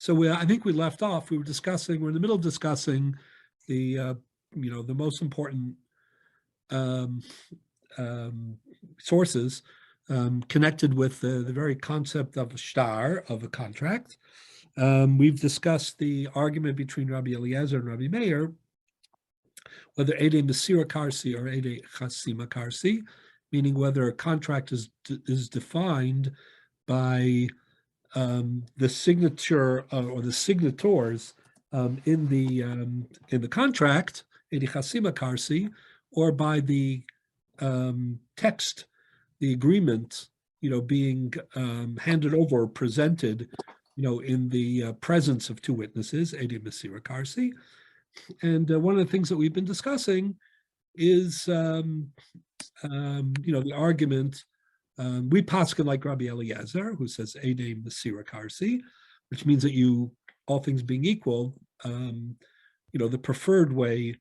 I think we left off. We're in the middle of discussing the the most important um, sources connected with the very concept of a shtar, of a contract. We've discussed the argument between Rabbi Eliezer and Rabbi Meir, whether Ede Mesira Karsi or Ede Chasima Karsi, meaning whether a contract is defined by the signature or the signators in the contract, Ede Chasima Karsi, or by the text, the agreement, being handed over or presented, in the presence of two witnesses, Ede Mesira Karsi. And one of the things that we've been discussing is, the argument. We paskin like Rabbi Eliezer, who says Ede Mesira Karsi, which means that all things being equal, the preferred way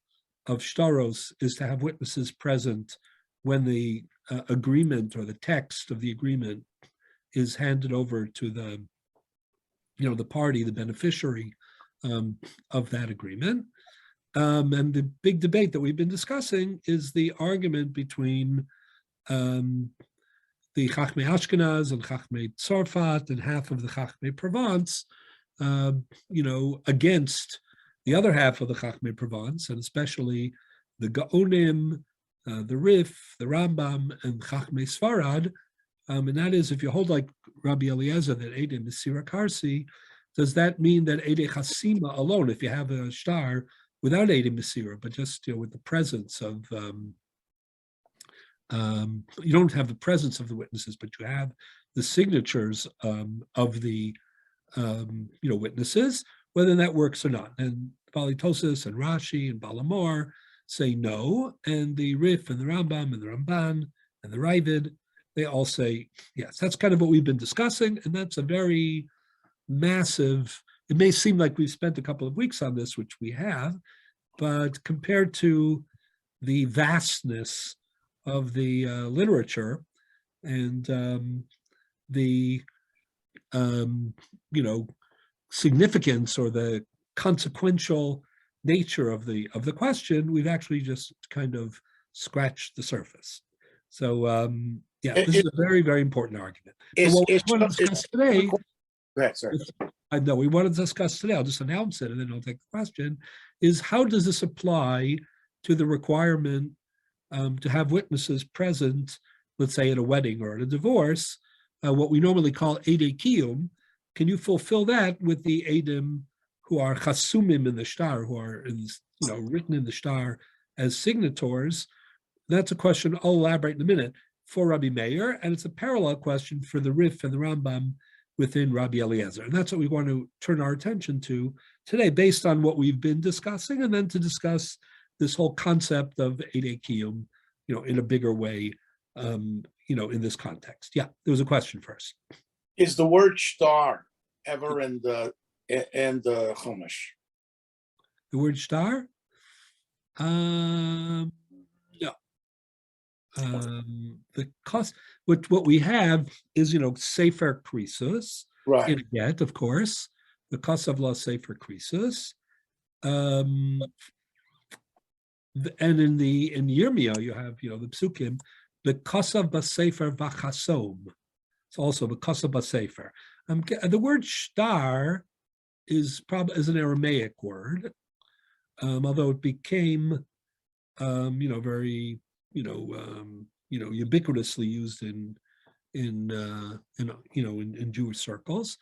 of shtaros is to have witnesses present when the agreement or the text of the agreement is handed over to the party, the beneficiary of that agreement. And the big debate that we've been discussing is the argument between the Chachmei Ashkenaz and Chachmei Tzarfat and half of the Chachmei Provence, against the other half of the Chachmei Provence, and especially the Gaonim, the Rif, the Rambam, and Chachmei Sfarad. And that is, if you hold like Rabbi Eliezer that Ede Mesira Karsi, does that mean that Ede Chasima alone, if you have a shtar without Ede Mesira, but just with the presence of, you don't have the presence of the witnesses, but you have the signatures of the witnesses, whether that works or not. And Balitosis and Rashi and Balamor say no, and the Rif and the Rambam and the Ramban and the Ravid, they all say yes. That's kind of what we've been discussing, and that's a very massive. It may seem like we've spent a couple of weeks on this, which we have, but compared to the vastness of the literature and the significance or the consequential nature of the question, we've actually just kind of scratched the surface. So this is a very, very important argument. What we want to discuss today, go ahead, sir. I know we want to discuss today, I'll just announce it and then I'll take the question, is how does this apply to the requirement to have witnesses present, let's say at a wedding or at a divorce, what we normally call Eidei Kiyum. Can you fulfill that with the Eidim who are Chasumim in the shtar, who are written in the shtar as signators? That's a question I'll elaborate in a minute for Rabbi Meir, and it's a parallel question for the Rif and the Rambam within Rabbi Eliezer. And that's what we want to turn our attention to today, based on what we've been discussing, and then to discuss this whole concept of Eidei Kiyum, in a bigger way, in this context. Yeah, there was a question first. Is the word shtar ever in the Chumash? The word shtar? No. The cost, what we have is, Sefer Krisus, Right. in a get, of course, the Kosav La Sefer Krisus. And in Yirmiyah, you have, the Psukim, the Kosav Basefer Vachasom. It's also the Kosav Basefer. The word shtar is an Aramaic word, although it became, very, ubiquitously used in Jewish circles.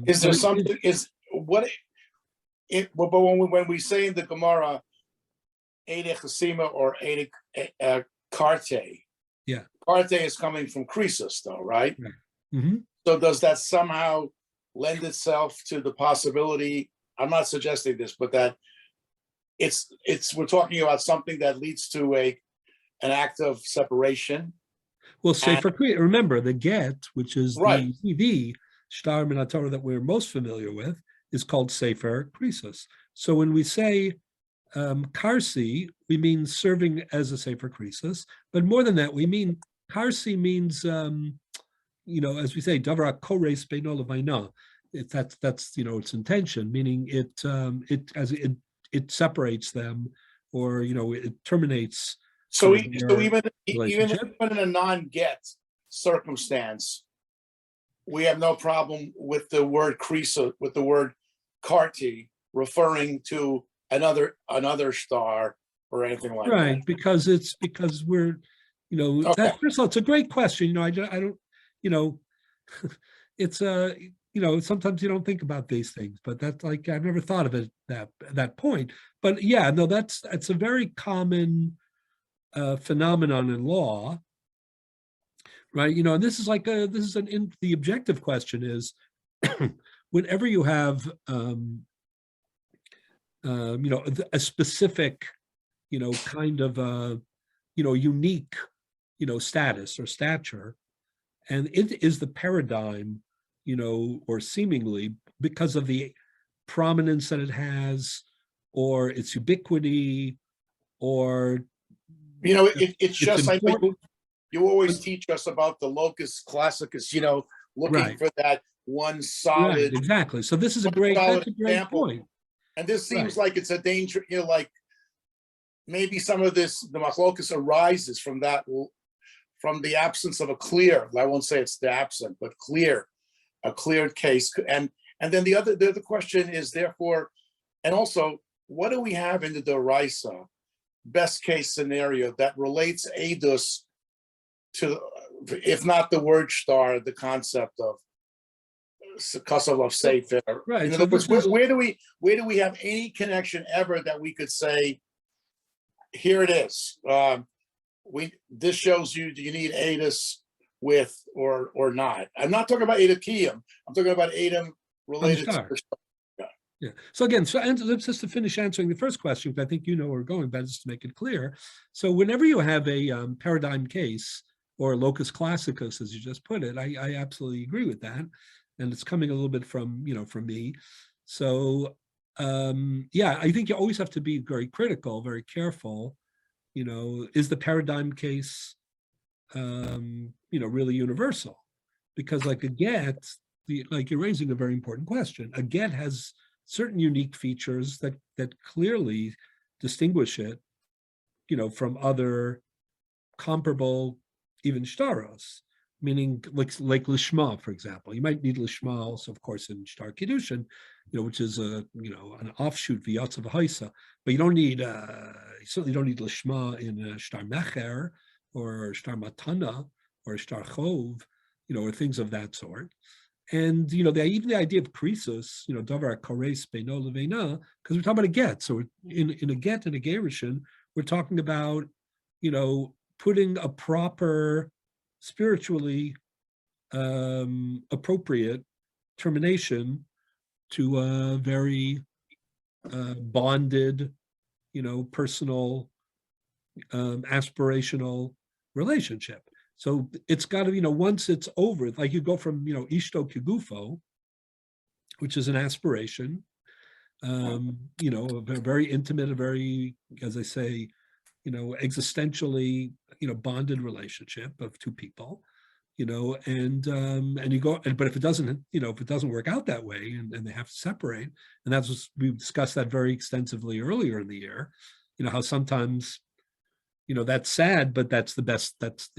Is there something? But when we say in the Gemara, Eidei Chasima or Eidei Karte, yeah, Karte is coming from Krisus, though, right? Mm-hmm. So does that somehow lend itself to the possibility? I'm not suggesting this, but that we're talking about something that leads to an act of separation. Well, Sefer Krisus, remember the get, which is right, the shtar min haTorah that we're most familiar with, is called Sefer Krisus. So when we say Karsi, we mean serving as a Sefer Krisus, but more than that, we mean Karsi means, as we say, Davar Kores Beino Levaina. that's its intention, meaning it separates them, or it terminates So, sort of so their even relationship. in a non-get circumstance, we have no problem with the word krisa, with the word karti, referring to another star or anything like that. Right, because we're, Okay. that, first of all, it's a great question. I don't, you know, it's sometimes you don't think about these things, but that's like, I've never thought of it that point. But yeah, no, that's a very common phenomenon in law, right? And this is the objective question is, whenever you have a specific, kind of unique, status or stature, and it is the paradigm, or seemingly because of the prominence that it has, or its ubiquity, or It's its just, I know important. you always teach us about the locus classicus, looking Right, for that one right, solid, exactly. So this is that's a great example. point. And this Right. seems like it's a danger, like maybe some of this, the machlokus arises from that, from the absence of a clear, I won't say it's the absent, but a clear case. And then the other question is, therefore, and also, what do we have in the Doraisa, best case scenario, that relates Eidos to, if not the word star, the concept of Kasav of Sefer? Right. In So other words, this is where do we have any connection ever that we could say, here it is? This shows you, do you need Eidos with or not? I'm not talking about Edakiyim. I'm talking about Edom on the related to star. the star. Yeah. So again, just to finish answering the first question, because I think where we're going, but just to make it clear. So whenever you have a paradigm case or locus classicus, as you just put it, I absolutely agree with that, and it's coming a little bit from from me. So yeah, I think you always have to be very critical, very careful. Is the paradigm case really universal? Because like a get, like you're raising a very important question. A get has certain unique features that clearly distinguish it, from other comparable, even shtaros. Meaning, like lishma, for example, you might need lishma also, of course, in shtar kiddushin, which is an offshoot v'yatzav haisa, but you don't need you certainly don't need lishma in shtar mecher or shtar matana or shtar chov, or things of that sort. And even the idea of krisus, davar kares beino leveina, because we're talking about a get. So in a get and a gerushin, we're talking about putting a proper, spiritually appropriate termination to a very bonded, personal, aspirational relationship. So it's got to, once it's over, like you go from, ishto kigufo, which is an aspiration, a very intimate, a very, as I say, existentially, bonded relationship of two people, and you go, but if it doesn't, if it doesn't work out that way, and they have to separate, and we discussed that very extensively earlier in the year, how sometimes, that's sad, but that's the best, that's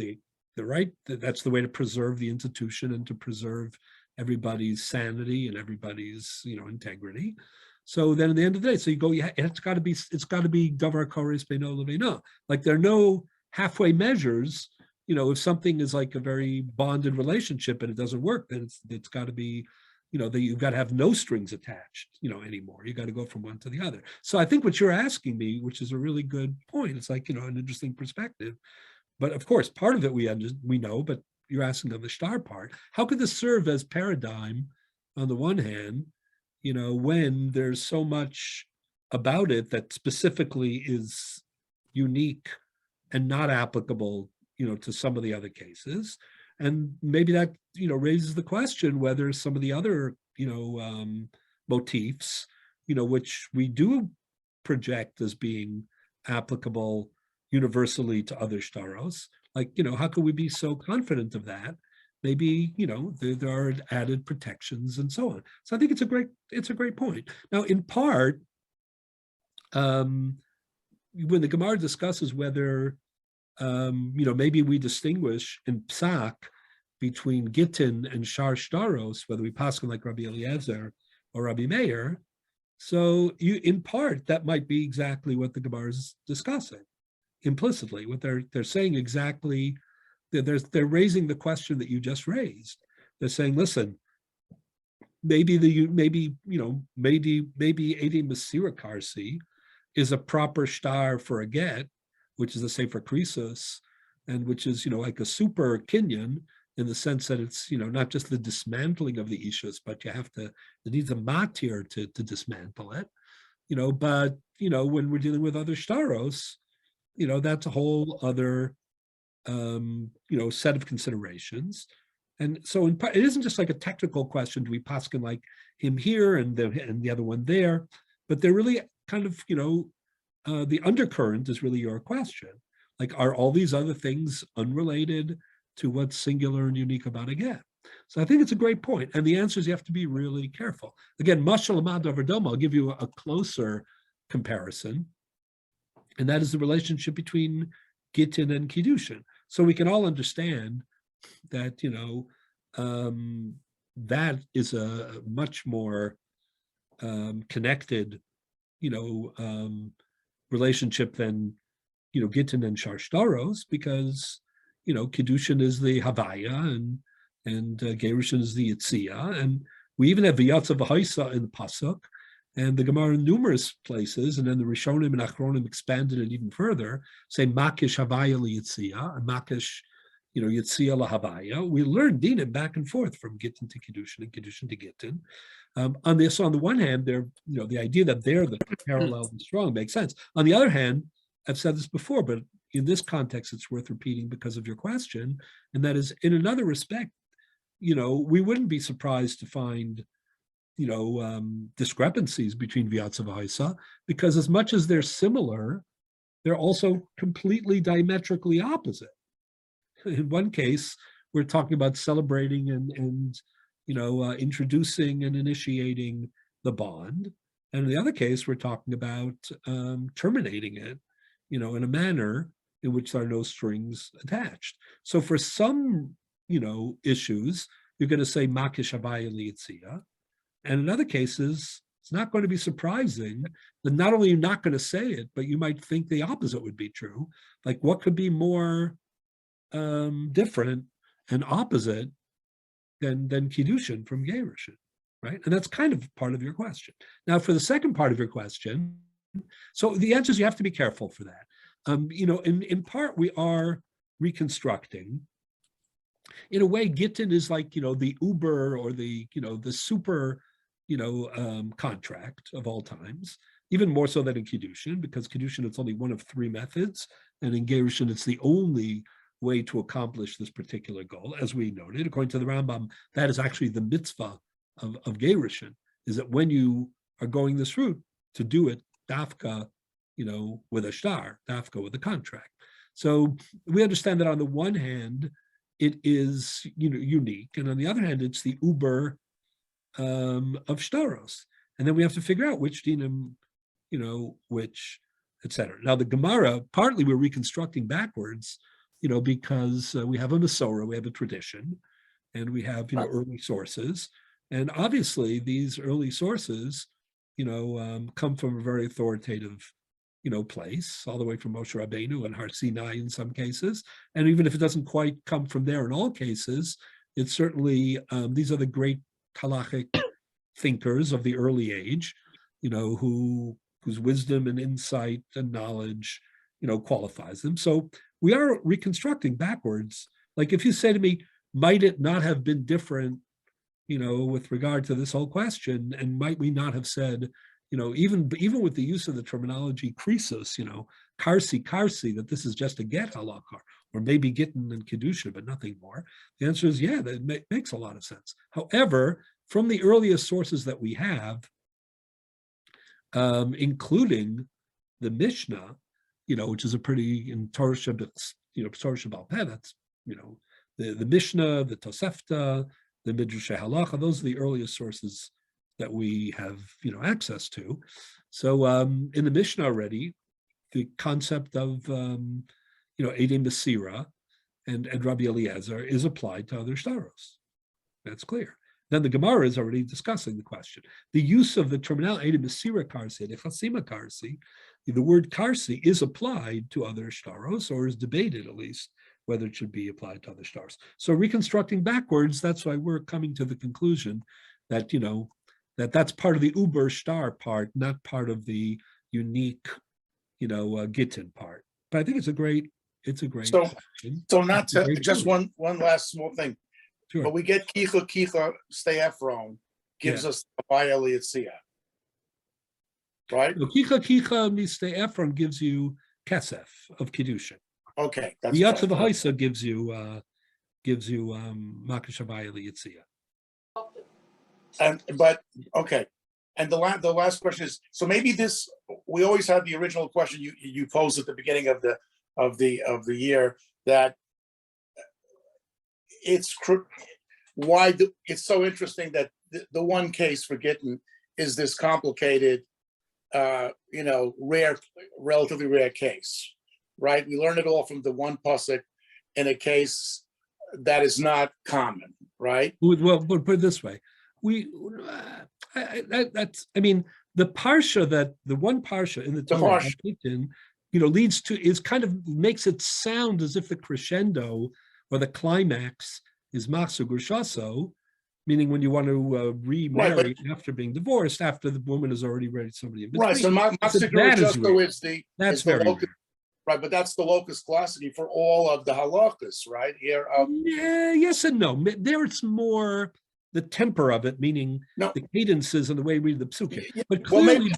that's the way to preserve the institution and to preserve everybody's sanity and everybody's, integrity. So then at the end of the day, so you go, yeah, it's got to be davar koris beino leveina. Like there are no halfway measures. If something is like a very bonded relationship and it doesn't work, then it's got to be, you've got to have no strings attached, anymore. You got to go from one to the other. So I think what you're asking me, which is a really good point, it's like, an interesting perspective. But of course, part of it we know, but you're asking on the star part. How could this serve as paradigm on the one hand, when there's so much about it that specifically is unique and not applicable, to some of the other cases? And maybe that, raises the question whether some of the other, motifs, which we do project as being applicable universally to other shtaros, like, how could we be so confident of that? maybe, there are added protections and so on. So I think it's a great point. Now, in part, when the Gemara discusses whether, maybe we distinguish in Psak between Gittin and Shar Shtaros, whether we pass like Rabbi Eliezer or Rabbi Meir. So in part, that might be exactly what the Gemara is discussing implicitly. What they're saying exactly, they're raising the question that you just raised. They're saying, listen, maybe Edi Masira Karsi is a proper star for a get, which is the Sefer Krisos, and which is, like a super kinyan in the sense that it's, not just the dismantling of the ishus, but it needs a matir to dismantle it, but, when we're dealing with other shtaros, that's a whole other, set of considerations. And so it isn't just like a technical question, do we paskin like him here and the other one there, but they're really kind of, the undercurrent is really your question. Like, are all these other things unrelated to what's singular and unique about a get? So I think it's a great point. And the answer is you have to be really careful. Again, Mashal Amad Averdoma, I'll give you a closer comparison. And that is the relationship between Gittin and Kiddushin. So we can all understand that, that is a much more connected, relationship than, Gittin and Sharshtaros, because, Kiddushin is the Havaya and Gerushin is the Yitzia. And we even have V'yatza V'haisa in the Pasuk, and the Gemara in numerous places, and then the Rishonim and Achronim expanded it even further, say Makish Havaya Yitzia, and Makish, Yitzia Lahavaya. We learn dinim back and forth from Gittin to Kiddushin and Kiddushin to Gittin. On the one hand, the idea that they're the parallel and strong makes sense. On the other hand, I've said this before, but in this context, it's worth repeating because of your question, and that is, in another respect, we wouldn't be surprised to find, discrepancies between V'yatza V'haisa, because as much as they're similar, they're also completely diametrically opposite. In one case, we're talking about celebrating and introducing and initiating the bond. And in the other case, we're talking about terminating it, in a manner in which there are no strings attached. So for some, issues, you're going to say Makish Havaya Liyitzia. And in other cases, it's not going to be surprising that not only you're not going to say it, but you might think the opposite would be true. Like, what could be more different and opposite than Kiddushin from Gerushin, right? And that's kind of part of your question. Now, for the second part of your question, so the answer is you have to be careful for that. In part, we are reconstructing. In a way, Gittin is like, the Uber or the super, contract of all times, even more so than in Kiddushin, because Kiddushin, it's only one of three methods. And in Gerushin, it's the only way to accomplish this particular goal. As we noted, according to the Rambam, that is actually the mitzvah of Gerushin, is that when you are going this route, to do it dafka, with a shtar, dafka with a contract. So we understand that on the one hand, it is, unique, and on the other hand, it's the Uber of shtaros. And then we have to figure out which dinim, which, etc. Now the Gemara, partly we're reconstructing backwards, because we have a Masorah, we have a tradition, and we have, early sources. And obviously these early sources, come from a very authoritative, place, all the way from Moshe Rabbeinu and Har Sinai in some cases. And even if it doesn't quite come from there in all cases, it's certainly, these are the great halachic thinkers of the early age, whose wisdom and insight and knowledge, qualifies them. So we are reconstructing backwards. Like, if you say to me, might it not have been different, with regard to this whole question, and might we not have said, even with the use of the terminology krisos, karsi, that this is just a get halakha, or maybe gittin and kedusha, but nothing more. The answer is, yeah, that makes a lot of sense. However, from the earliest sources that we have, including the Mishnah, which is a pretty, in Torah Shabbat, Torah Shabbat Peh, that's, the Mishnah, the Tosefta, the Midrash Halacha. Those are the earliest sources that we have, access to. So in the Mishnah already, the concept of, Edim Basira and Rabbi Eliezer is applied to other shtaros. That's clear. Then the Gemara is already discussing the question. The use of the terminology Edim Basira Karsi, the Chasima Karsi, the word Karsi is applied to other shtaros, or is debated at least whether it should be applied to other shtaros. So reconstructing backwards, that's why we're coming to the conclusion that, that's part of the Uber star part, not part of the unique, Gittin part. But I think it's a great question. So not to just one last small thing. Sure. But we get Kicha Stay Ephron gives us Abaya Liatzia. Right? So Kicha Mistei Ephron gives you Kesef of Kiddushin. Okay. The Yatzav Haisa gives you Makash Abaya Liatzia. But okay. And the last question is, so maybe this, we always had the original question you posed at the beginning of the year, that it's so interesting that the one case for Gittin is this complicated, relatively rare case, right? We learn it all from the one pasuk in a case that is not common, right? Well, but put it this way, the parsha, the one parsha in the Torah, leads to, makes it sound as if the crescendo or the climax is Machsu Gushaso, meaning when you want to remarry after being divorced, after the woman is already married somebody in between. Right, so Machsu Gushaso that's very locus, right, but that's the locus classically for all of the halachas, right? Here, yeah, yes and no. There it's more the temper of it, meaning the cadences and the way we read the psukim. But clearly,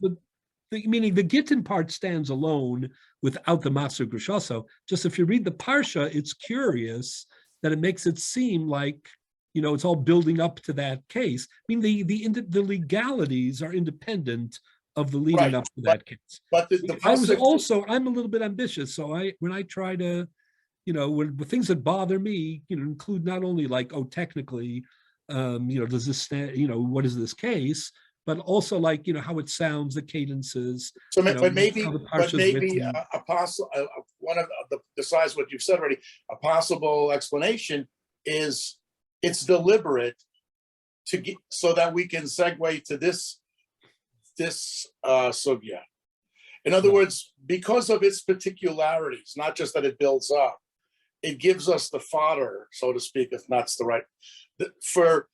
meaning the Gittin part stands alone without the Maser Grushaso. Just if you read the Parsha, it's curious that it makes it seem like, it's all building up to that case. I mean, the legalities are independent of the leading up to that case. But I'm a little bit ambitious. So when I try to, when things that bother me, include not only like, technically, does this stand, what is this case? But also like, how it sounds, the cadences. So, but maybe a possible, one of the, besides what you've said already, a possible explanation is it's deliberate to get, so that we can segue to this sugya. In other words, because of its particularities, not just that it builds up, it gives us the fodder, so to speak, if that's the right, for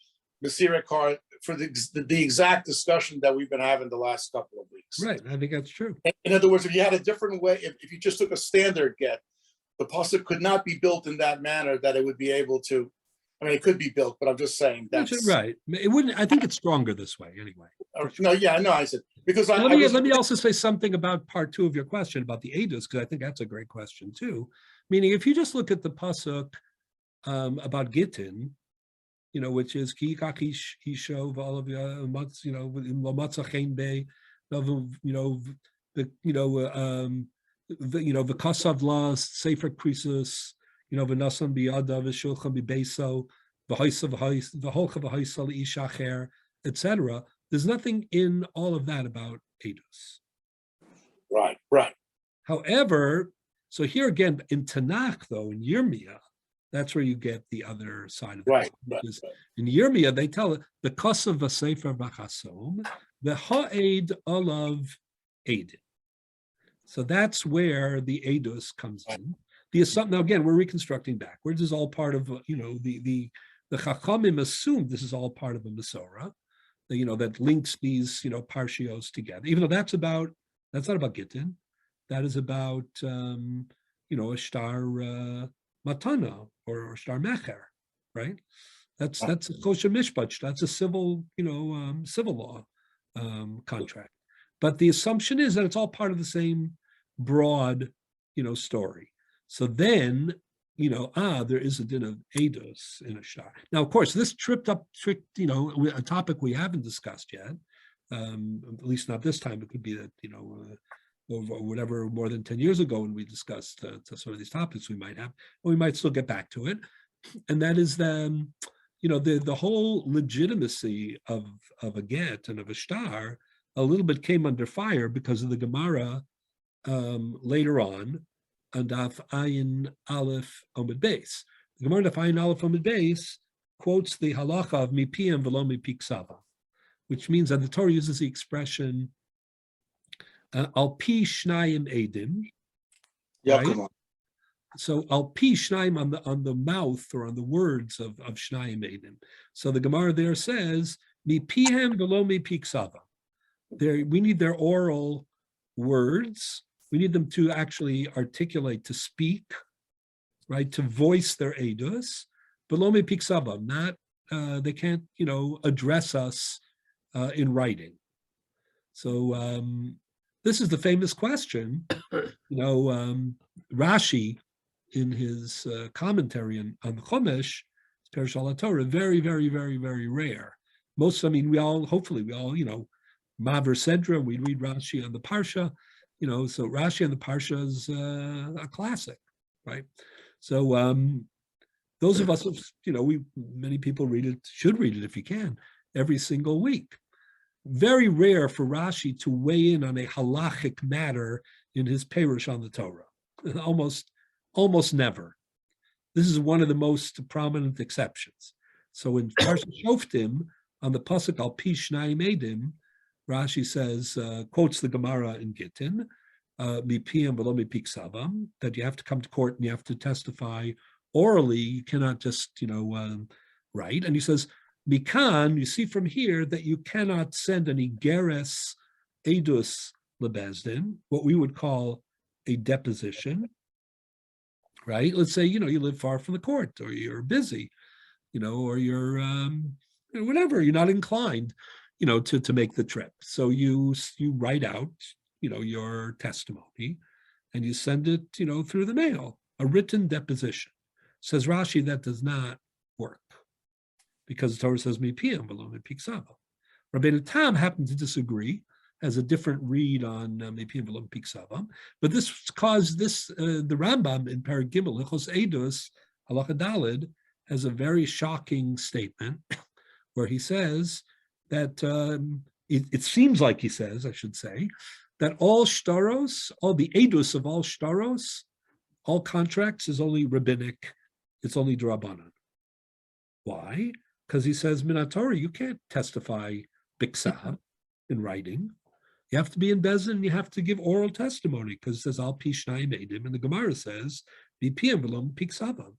Masira Kar, for the exact discussion that we've been having the last couple of weeks. Right, I think that's true. In other words, if you had a different way, if you just took a standard get, the pasuk could not be built in that manner that it would be able to. I mean, it could be built, but I'm just saying that's right. It wouldn't. I think it's stronger this way, anyway. I said because let me also say something about part two of your question about the edus, because I think that's a great question too. Meaning, if you just look at the pasuk about Gittin, which is ki kakish ishov all of the kasav las sefer krisus, v'nasan biyada v'shulchan bibeso v'hoisa v'holcha v'hoisa l'ishacher, etc. There's nothing in all of that about edus. Right. However, so here again in Tanakh, though, in Yirmiyah, that's where you get the other side of it. Right. In Yirmiyah, they tell it the kasav v'sefer b'chasom the ha'ed olav edin. So that's where the edus comes in. Now again, we're reconstructing backwards. This is all part of the Chachamim assumed this is all part of a Masorah, that links these parshios together. Even though that's not about Gittin, that is about a star matana or star mecher, right? That's a kosher mishpach. That's a civil law contract. But the assumption is that it's all part of the same broad story. So then, there is a din of edus in a shtar. Now, of course, this tricked a topic we haven't discussed yet. At least not this time. It could be that, or whatever, more than 10 years ago when we discussed sort of these topics we might have. We might still get back to it. and that is the whole legitimacy of a get and of a star a little bit came under fire because of the Gemara later on Daf Ayin Aleph Omid Beis. The Gemara Daf Ayin Aleph Omid Beis quotes the halacha of mipiyam v'lo mipiksava, which means that the Torah uses the expression al pi shnayim edim, right? So al pi shnayim on the mouth or on the words of shnayim edim. So the Gemara there says mipihem v'lo mipiksava. We need their oral words. We need them to actually articulate, to speak, right, to voice their edus. V'lo mipiksava, not they can't, address us in writing. So this is the famous question. Rashi, in his commentary on the Chumash, Perush al Torah, very, very, very, very rare. Hopefully we all, Maver Sedra, we read Rashi on the Parsha, so Rashi on the Parsha is a classic, right? So those of us, many people read it, should read it if you can, every single week. Very rare for Rashi to weigh in on a halachic matter in his Perush on the Torah. Almost never. This is one of the most prominent exceptions. So in Parsha Shoftim, on the pasuk al pi shnayim edim, Rashi says, quotes the Gemara in Gittin, mipiyam v'lo mipiksavam, that you have to come to court and you have to testify orally. You cannot just, write. And he says, Mikan, you see from here that you cannot send any geres edus lebezdin, what we would call a deposition, right? Let's say, you live far from the court, or you're busy, or you're, whatever, you're not inclined, to make the trip. So you write out, your testimony, and you send it, through the mail, a written deposition. Says Rashi, that does not work, because the Torah says mipiyam v'lo mipiksava. Rabbeinu Tam happened to disagree, has a different read on mipiyam v'lo mipiksava, but this caused the Rambam in Perek Gimel Hilchos Edus Halacha Daled has a very shocking statement where he says that it seems like he says, I should say, that all shtaros, all the edus of all shtaros, all contracts is only rabbinic, it's only drabanan. Why? Because he says, Minatora, you can't testify biksa in writing. You have to be in Bezin, you have to give oral testimony, because it says, Al pi shnayim edim, and the Gemara says, Bipiyam v'lo piksava.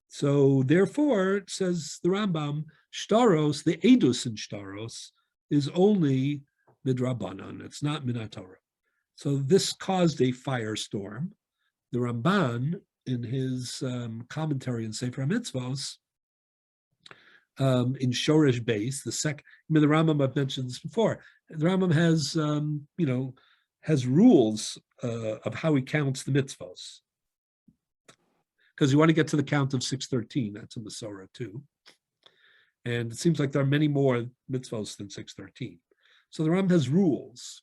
So therefore, it says the Rambam, shtaros, the edus in shtaros, is only midrabanan, it's not minatora. So this caused a firestorm. The Ramban, in his commentary in Sefer HaMitzvos, in Shoresh Beis, the Rambam, I've mentioned this before, the Rambam has rules of how he counts the mitzvos. Because you want to get to the count of 613, that's a Masorah too. And it seems like there are many more mitzvos than 613. So the Rambam has rules,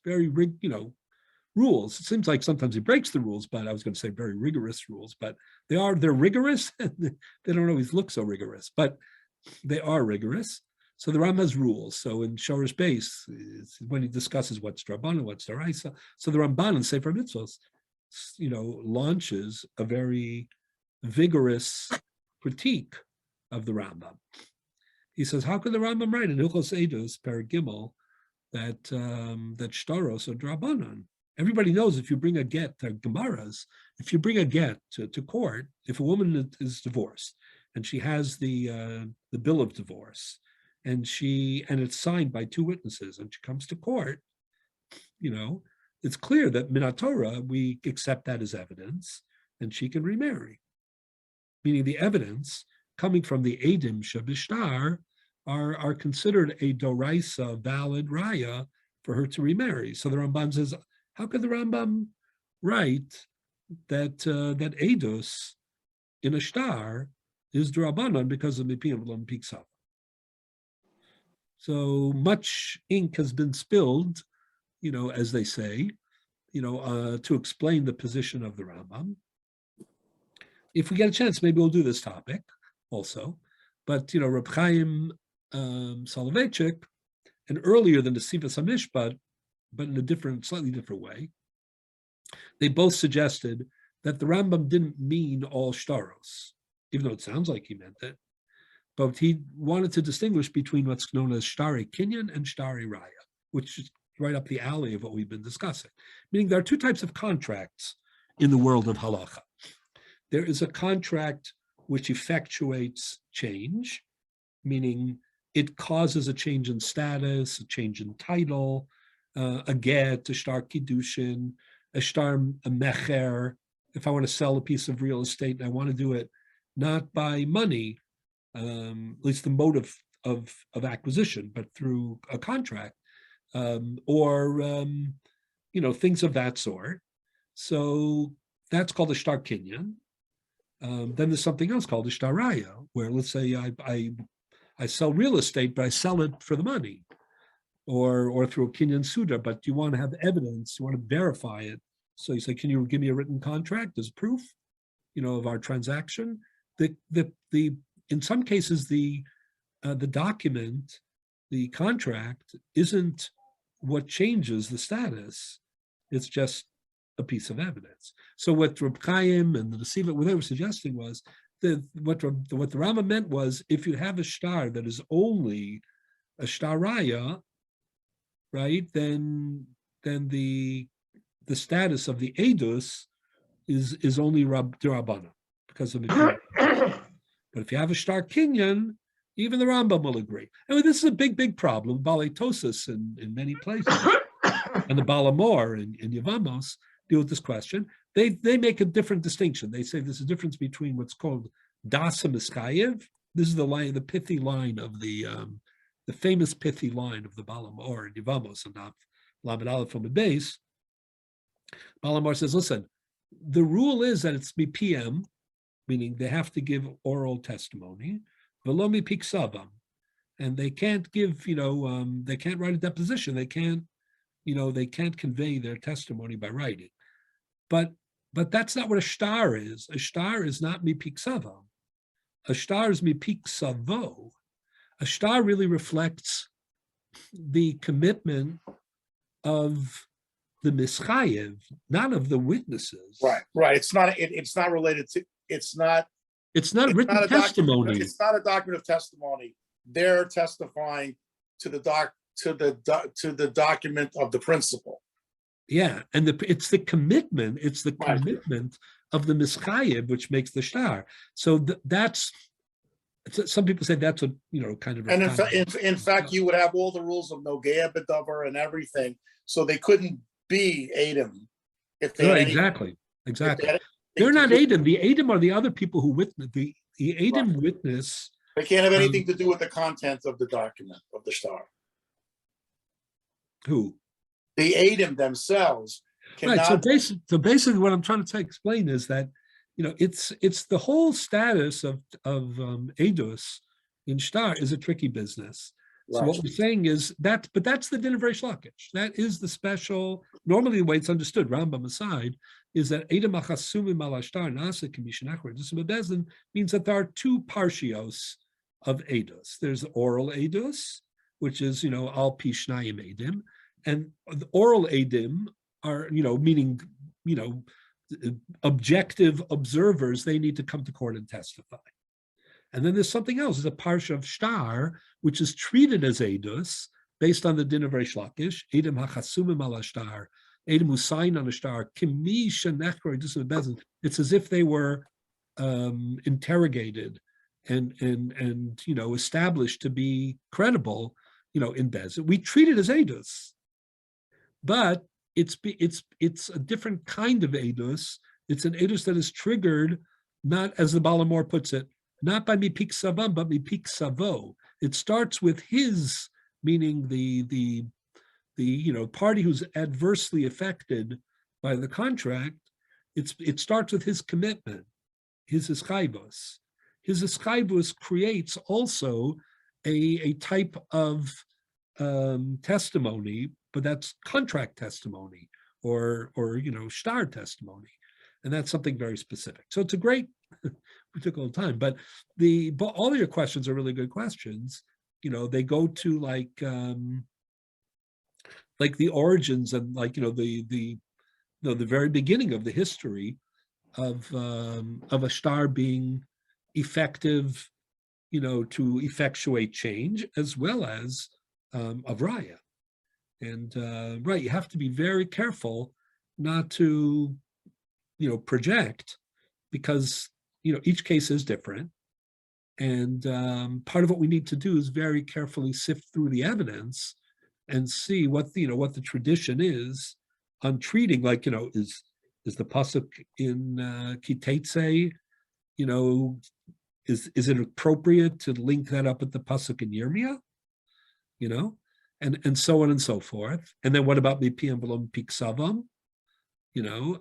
rules. It seems like sometimes he breaks the rules, but I was going to say very rigorous rules, but they're rigorous, and they don't always look so rigorous, but they are rigorous. So the Rambam has rules. So in Shoresh Beis, when he discusses what's Drabanan, what's Daraisa, so the Ramban in Sefer Mitzvos, launches a very vigorous critique of the Rambam. He says, how could the Rambam write in Hilchos Edus, Perek Gimel, that shtaros are drabanan? Everybody knows if you bring a get to Gemaras, if you bring a get to court, if a woman is divorced and she has the bill of divorce, and it's signed by two witnesses, and she comes to court, it's clear that minatora, we accept that as evidence, and she can remarry. Meaning the evidence coming from the Edim Shabishtar are considered a doraisa, valid raya for her to remarry. So the Rambam says, how could the Rambam write that Edus in a star is drabanan because of mipiyam v'lo mipiksav? So much ink has been spilled, as they say, to explain the position of the Rambam. if we get a chance, maybe we'll do this topic also. But Reb Chaim Soloveitchik, and earlier than the Sivas HaMishpat, but in a slightly different way, they both suggested that the Rambam didn't mean all shtaros, even though it sounds like he meant it. But he wanted to distinguish between what's known as shtari kinyan and shtari raya, which is right up the alley of what we've been discussing. Meaning there are two types of contracts in the world of halacha. There is a contract which effectuates change, meaning it causes a change in status, a change in title, a get, a shtar kiddushin, a shtar mecher. If I want to sell a piece of real estate and I want to do it not by money, at least the motive of acquisition, but through a contract, or things of that sort. So that's called a shtar kinyan. Then there's something else called a shtar raya, where let's say I sell real estate, but I sell it for the money, or through a kinyan suda, but you want to have evidence, you want to verify it. So you say, can you give me a written contract as proof, of our transaction? In some cases, the document, the contract, isn't what changes the status. It's just a piece of evidence. So what Reb Chaim and the Nesiva, what they were suggesting was that what the Rama meant was, if you have a shtar that is only a shtar raya, right, then the status of the edus is only Rabbanah because of it. But if you have a shtar kinyan, even the Rambam will agree. I mean, this is a big problem. Baletosis in many places, and the Balamor in Yevamos deal with this question. They make a different distinction. They say there's a difference between what's called Dasa Miskayev. This is the pithy line of the famous pithy line of the Balamor in Yevamos and Lamed Aleph from the base. Balamor says, listen, the rule is that it's BPM, meaning they have to give oral testimony, velomi piksavam, and they can't give, they can't write a deposition. They can't convey their testimony by writing. But that's not what a shtar is. A shtar is not mipiksavam. A shtar is mipiksavo. A shtar really reflects the commitment of the mischayev, not of the witnesses. Right. It's not related to. It's not written testimony. It's not a document of testimony. They're testifying to the document of the principle. Yeah, and it's the commitment. It's the commitment of the mischayev which makes the shtar. So that's. Some people say that's a kind of. And in fact, you would have all the rules of nogea bedavar and everything, so they couldn't be Adam if they. Right, exactly. They're not Adam. The Adam are the other people who witness. The Adam witness. They can't have anything to do with the content of the document of the shtar. Who? The Adam themselves cannot. Right. So basically, what I'm trying to explain is that it's the whole status of edus in shtar is a tricky business. So what we're saying is but that's the din of Reish Lakish. That is the special. Normally, the way it's understood, Rambam aside, is that Edom achasumim al ashtar nasa k'mishnachar edus bebezin means that there are two parshios of edus. There's oral edus, which is al pi shnayim edim, and the oral edim are meaning objective observers. They need to come to court and testify. And then there's something else. There's a parsha of shtar, which is treated as edus based on the din of Reish Lakish. Edom hachasumim al ashtar, edom who sign on a shtar. Kimi shenechor edus bebezin. It's as if they were interrogated and established to be credible, in bezin. We treat it as edus, but it's a different kind of edus. It's an edus that is triggered, not, as the Balamor puts it, not by mipik savam, but mipik savo. It starts with his, meaning the party who's adversely affected by the contract. It starts with his commitment, his eschaibos. His eschaibos creates also a type of testimony, but that's contract testimony or shtar testimony, and that's something very specific. So it's a great we took a little time, but all of your questions are really good questions. They go to like the origins and the very beginning of the history of a star being effective, to effectuate change, as well as of raya. And right, you have to be very careful not to, project, because each case is different. And part of what we need to do is very carefully sift through the evidence and see what the tradition is on treating, is the pasuk in Kitetse, is it appropriate to link that up with the pasuk in Yirmiyah, and so on and so forth. And then what about Mipi and Velom Piksavam,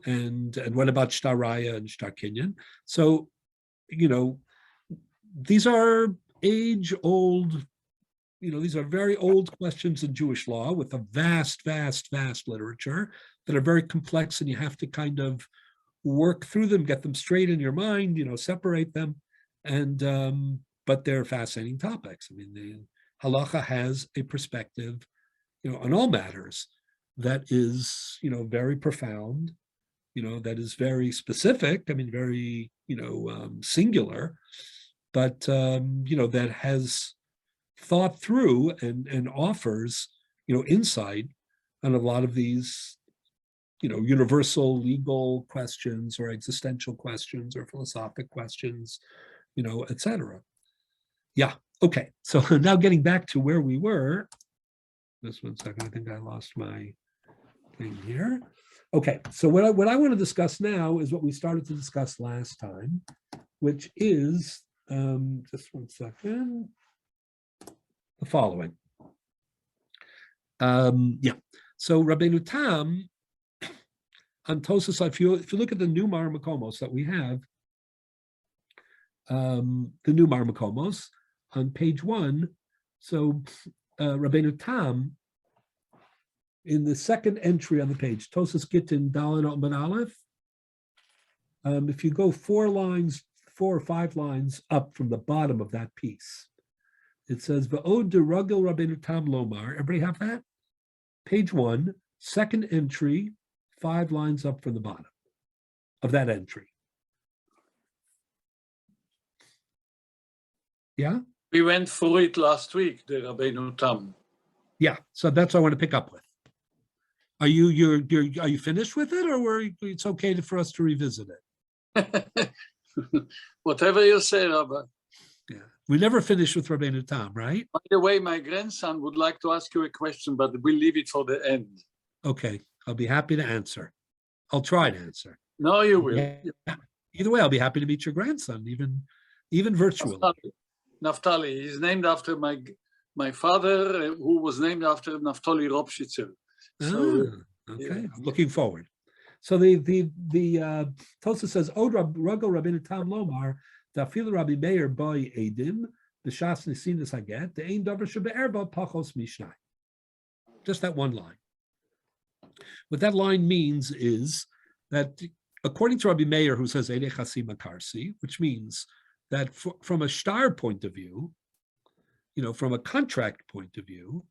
and what about Shtaraya and Shtar Kinyan? So, these are age-old, these are very old questions in Jewish law with a vast, vast, vast literature that are very complex, and you have to kind of work through them, get them straight in your mind, separate them. And but they're fascinating topics. I mean, the halacha has a perspective, on all matters that is, very profound, that is very specific. I mean, very, singular, but that has thought through and offers, insight on a lot of these, universal legal questions or existential questions or philosophic questions, etc. Yeah. Okay. So now getting back to where we were. Just 1 second. I think I lost my thing here. Okay. So what I want to discuss now is what we started to discuss last time, which is just 1 second. The following. Yeah. So Rabbeinu Tam on Tosas, if you look at the new Mar Makomos that we have, the new Mar Makomos on page 1. So Rabbeinu Tam, in the second entry on the page, Tosas Gittin Dalan Otman Aleph, if you go 4 or 5 lines up from the bottom of that piece, it says, V'od de Ragel Rabbeinu Tam Lomar. Everybody have that? Page 1, second entry, 5 lines up from the bottom of that entry. Yeah? We went through it last week, the Rabbeinu Tam. Yeah, so that's what I want to pick up with. Are you finished with it, or it's okay for us to revisit it? Whatever you say, Rabbi. Yeah, we never finished with Rabbeinu Tam, right? By the way, my grandson would like to ask you a question, but we'll leave it for the end. Okay, I'll be happy to answer. I'll try to answer. No, you will. Yeah. Either way, I'll be happy to meet your grandson, even virtually. Naftali. He's named after my father, who was named after Naftali Ropshitzer. So, okay, yeah. I'm looking forward. So the Tosa says, Od Ragel Rabbeinu Tam Lomar, Dafil Rabbi Meir Boy Edim, the Shas Nisinas Haget, the Ein Dover Shebe'erba Pachos Mishnai. Just that one line. What that line means is that, according to Rabbi Meir, who says Eidei Chasima Karsi, which means that from a shtar point of view, from a contract point of view,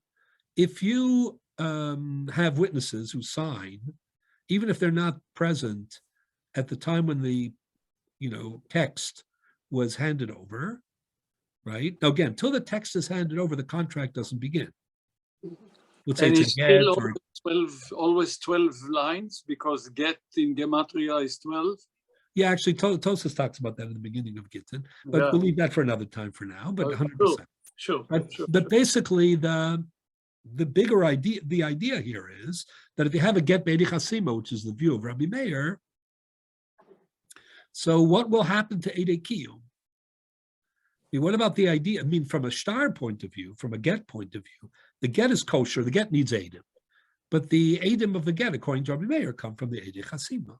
if you have witnesses who sign, even if they're not present at the time when the text was handed over, right? Now again, till the text is handed over, the contract doesn't begin. Let's say and it's it's a get still always 12 lines, because get in Gematria is 12. Yeah, actually, Tosas talks about that in the beginning of Gittin, but Yeah. we'll leave that for another time for now. But 100%. Sure. But basically, the bigger idea, the idea here is that if you have a get be'edi chasima, which is the view of Rabbi Meir, so what will happen to Eidei Kiyum? What about the idea? I mean, from a shtar point of view, from a get point of view, the get is kosher, the get needs Eidim. But the Eidim of the get, according to Rabbi Meir, come from the Eidei Chasima.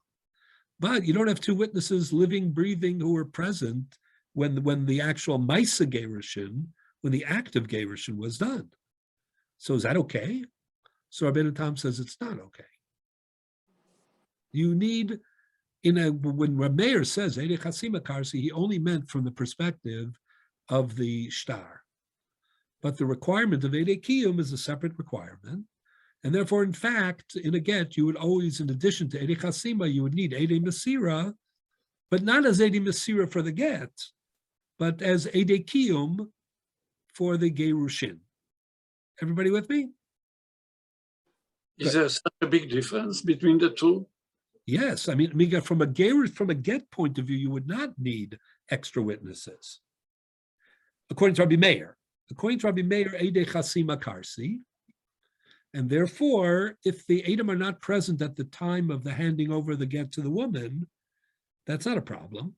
But you don't have 2 witnesses living, breathing, who were present when the actual Maisa Gerushin, when the act of Gerushin was done. So is that okay? So Rabbeinu Tam says it's not okay. You need when Reb Meir says Eidei Chasima Karsi, he only meant from the perspective of the shtar. But the requirement of Eidei Kiyum is a separate requirement. And therefore, in fact, in a get, you would always, in addition to Eidei Chasima, you would need Eidei Mesira, but not as Eidei Mesira for the get, but as Eidei Kiyum for the Gerushin. Everybody with me? Is there such a big difference between the two? Yes, I mean, from a get point of view, you would not need extra witnesses. According to Rabbi Meir, Eidei Chasima Karsi, and therefore, if the Edom are not present at the time of the handing over the get to the woman, that's not a problem,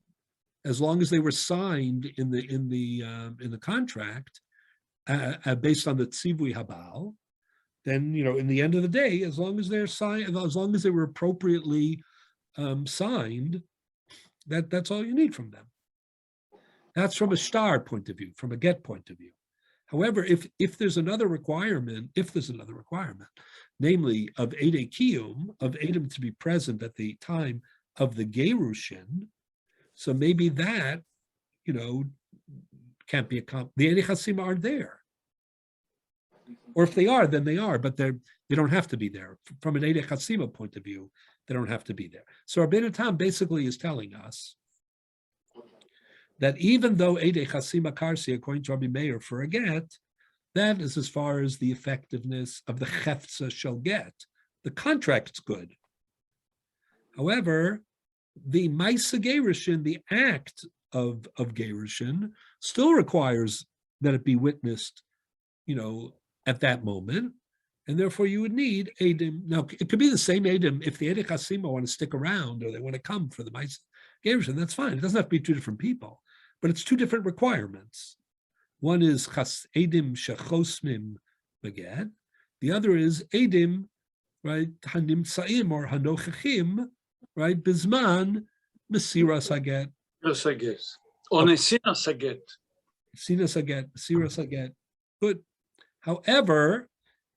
as long as they were signed in the contract based on the Tzivui Habal. Then, in the end of the day, as long as they're signed, as long as they were appropriately signed, that's all you need from them. That's from a shtar point of view, from a get point of view. However, if there's another requirement, namely of Eidei Kiyum, of Edom to be present at the time of the Gerushin, so maybe that, can't be accomplished. The Eidei Chasima aren't there. Or if they are, then they are, but they don't have to be there. From an Eidei Chasima point of view, they don't have to be there. So Rabbeinu Tam basically is telling us that even though Eidei Chasima Karsi, according to Rabbi Meir, for a get, that is as far as the effectiveness of the Chefza shall get. The contract's good. However, the Maisa Gerushin, the act of Gerushin, still requires that it be witnessed, at that moment, and therefore you would need Edom. Now, it could be the same Edom if the Eidei Chasima want to stick around or they want to come for the Maisa Gerushin, that's fine. It doesn't have to be two different people, but it's two different requirements. One is Edim Shechosmim Beget, the other is Edim, right, Hanimtsaim or Hanochachim, right, Bizman Mesiras Haget. Yes, I guess. Or Nesinas Haget. Sinas Haget, Mesiras Haget. Good. However,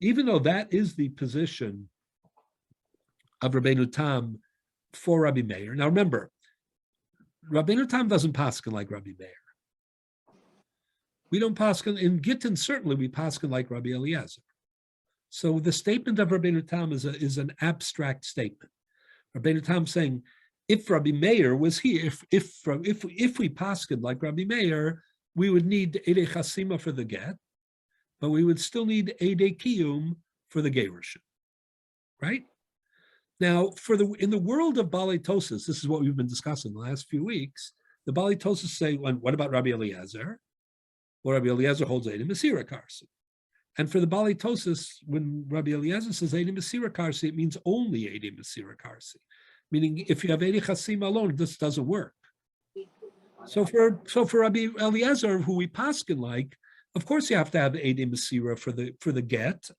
even though that is the position of Rabbeinu Tam for Rabbi Meir, now remember, Rabbeinu Tam doesn't paskin like Rabbi Meir. We don't paskin, in Gittin certainly we paskin like Rabbi Eliezer. So the statement of Rabbeinu Tam is an abstract statement. Rabbeinu Tam saying, if Rabbi Meir was here, if we paskin like Rabbi Meir, we would need Eidei Chasima for the get, but we would still need Eidei Kiyum for the Gerushin, right? Now, in the world of Balei Tosas, this is what we've been discussing the last few weeks. The Balei Tosas say, well, what about Rabbi Eliezer? Well, Rabbi Eliezer holds Eidei Mesira Karsi. And for the Balei Tosas, when Rabbi Eliezer says Eidei Mesira Karsi, it means only Eidei Mesira Karsi. Meaning, if you have Eidei Chasima alone, this doesn't work. So for Rabbi Eliezer, who we paskin like, of course you have to have Eidei Mesira for the get,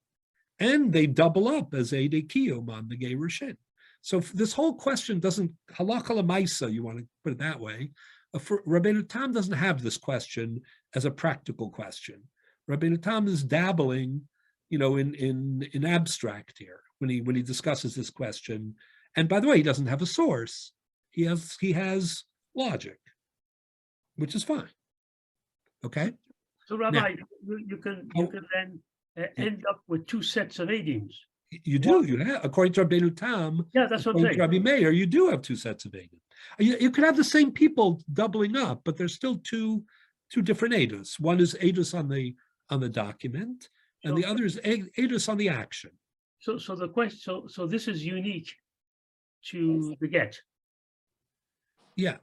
and they double up as Eidei Kiyum on the Gerushin. So this whole question doesn't, halakha l'maisa, you want to put it that way, Rabbeinu Tam doesn't have this question as a practical question. Rabbeinu Tam is dabbling, in abstract here when he discusses this question. And by the way, he doesn't have a source. He has logic, which is fine. Okay. So Rabbi, you can then end up with two sets of Edims. You do. You have, according to Rabbeinu Tam. Yeah, that's what I'm saying. Rabbi Meir, you do have two sets of Edim. You could have the same people doubling up, but there's still two different Edus. One is Edus on the document, and the other is Edus on the action. So the question. So this is unique to the get. Yeah,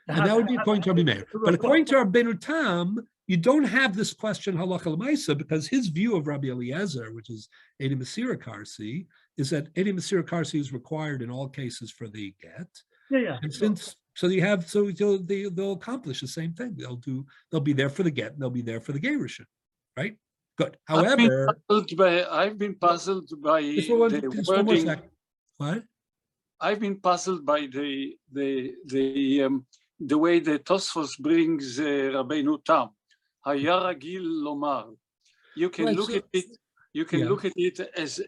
and that would be according to Rabbi Meir. But according to Rabbeinu Tam, you don't have this question halakha l'maisa because his view of Rabbi Eliezer, which is Eidei Mesira Karsi, is that Eidei Mesira Karsi is required in all cases for the get. Yeah. And they'll accomplish the same thing. They'll be there for the get and they'll be there for the Gerushin, right? Good. However, I've been puzzled by the wording. What? I've been puzzled by the way the Tosfos brings Rabbeinu Tam. Haya ragil lomar. You can look at it. You can look at it as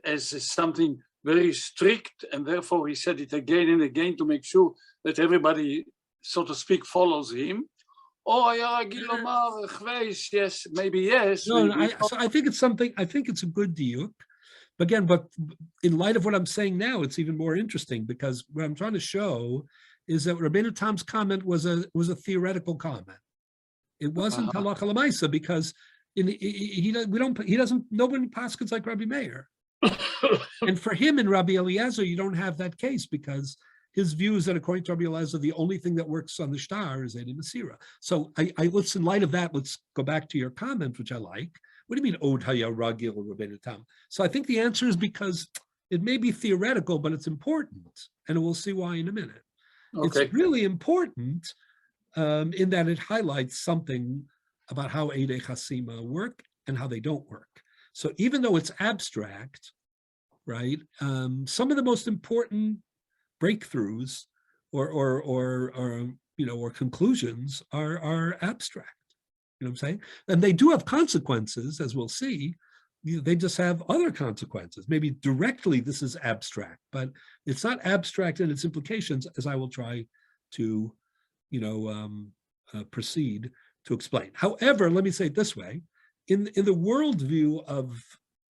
something very strict, and therefore he said it again and again to make sure that everybody, so to speak, follows him. Or היה רגיל לומר, חווייס, yes, maybe yes. No, maybe so I think it's something, I think it's a good diuk. Again, but in light of what I'm saying now, it's even more interesting because what I'm trying to show is that Rabbeinu Tam's comment was a theoretical comment. It wasn't halacha l'maisa because nobody paskins like Rabbi Meir. And for him and Rabbi Eliezer, you don't have that case because his view is that according to Rabbi Eliezer, the only thing that works on the shtar is Edi Masira. So let's, in light of that, let's go back to your comment, which I like. What do you mean Od Haya Ragil Rabbeinu Tam? So I think the answer is because it may be theoretical, but it's important, and we'll see why in a minute. Okay. It's really important in that it highlights something about how Eidei Chasima work and how they don't work. So even though it's abstract, right, some of the most important breakthroughs or conclusions are abstract. You know what I'm saying? And they do have consequences, as we'll see. They just have other consequences. Maybe directly this is abstract, but it's not abstract in its implications, as I will try to, proceed to explain. However, let me say it this way: in the worldview of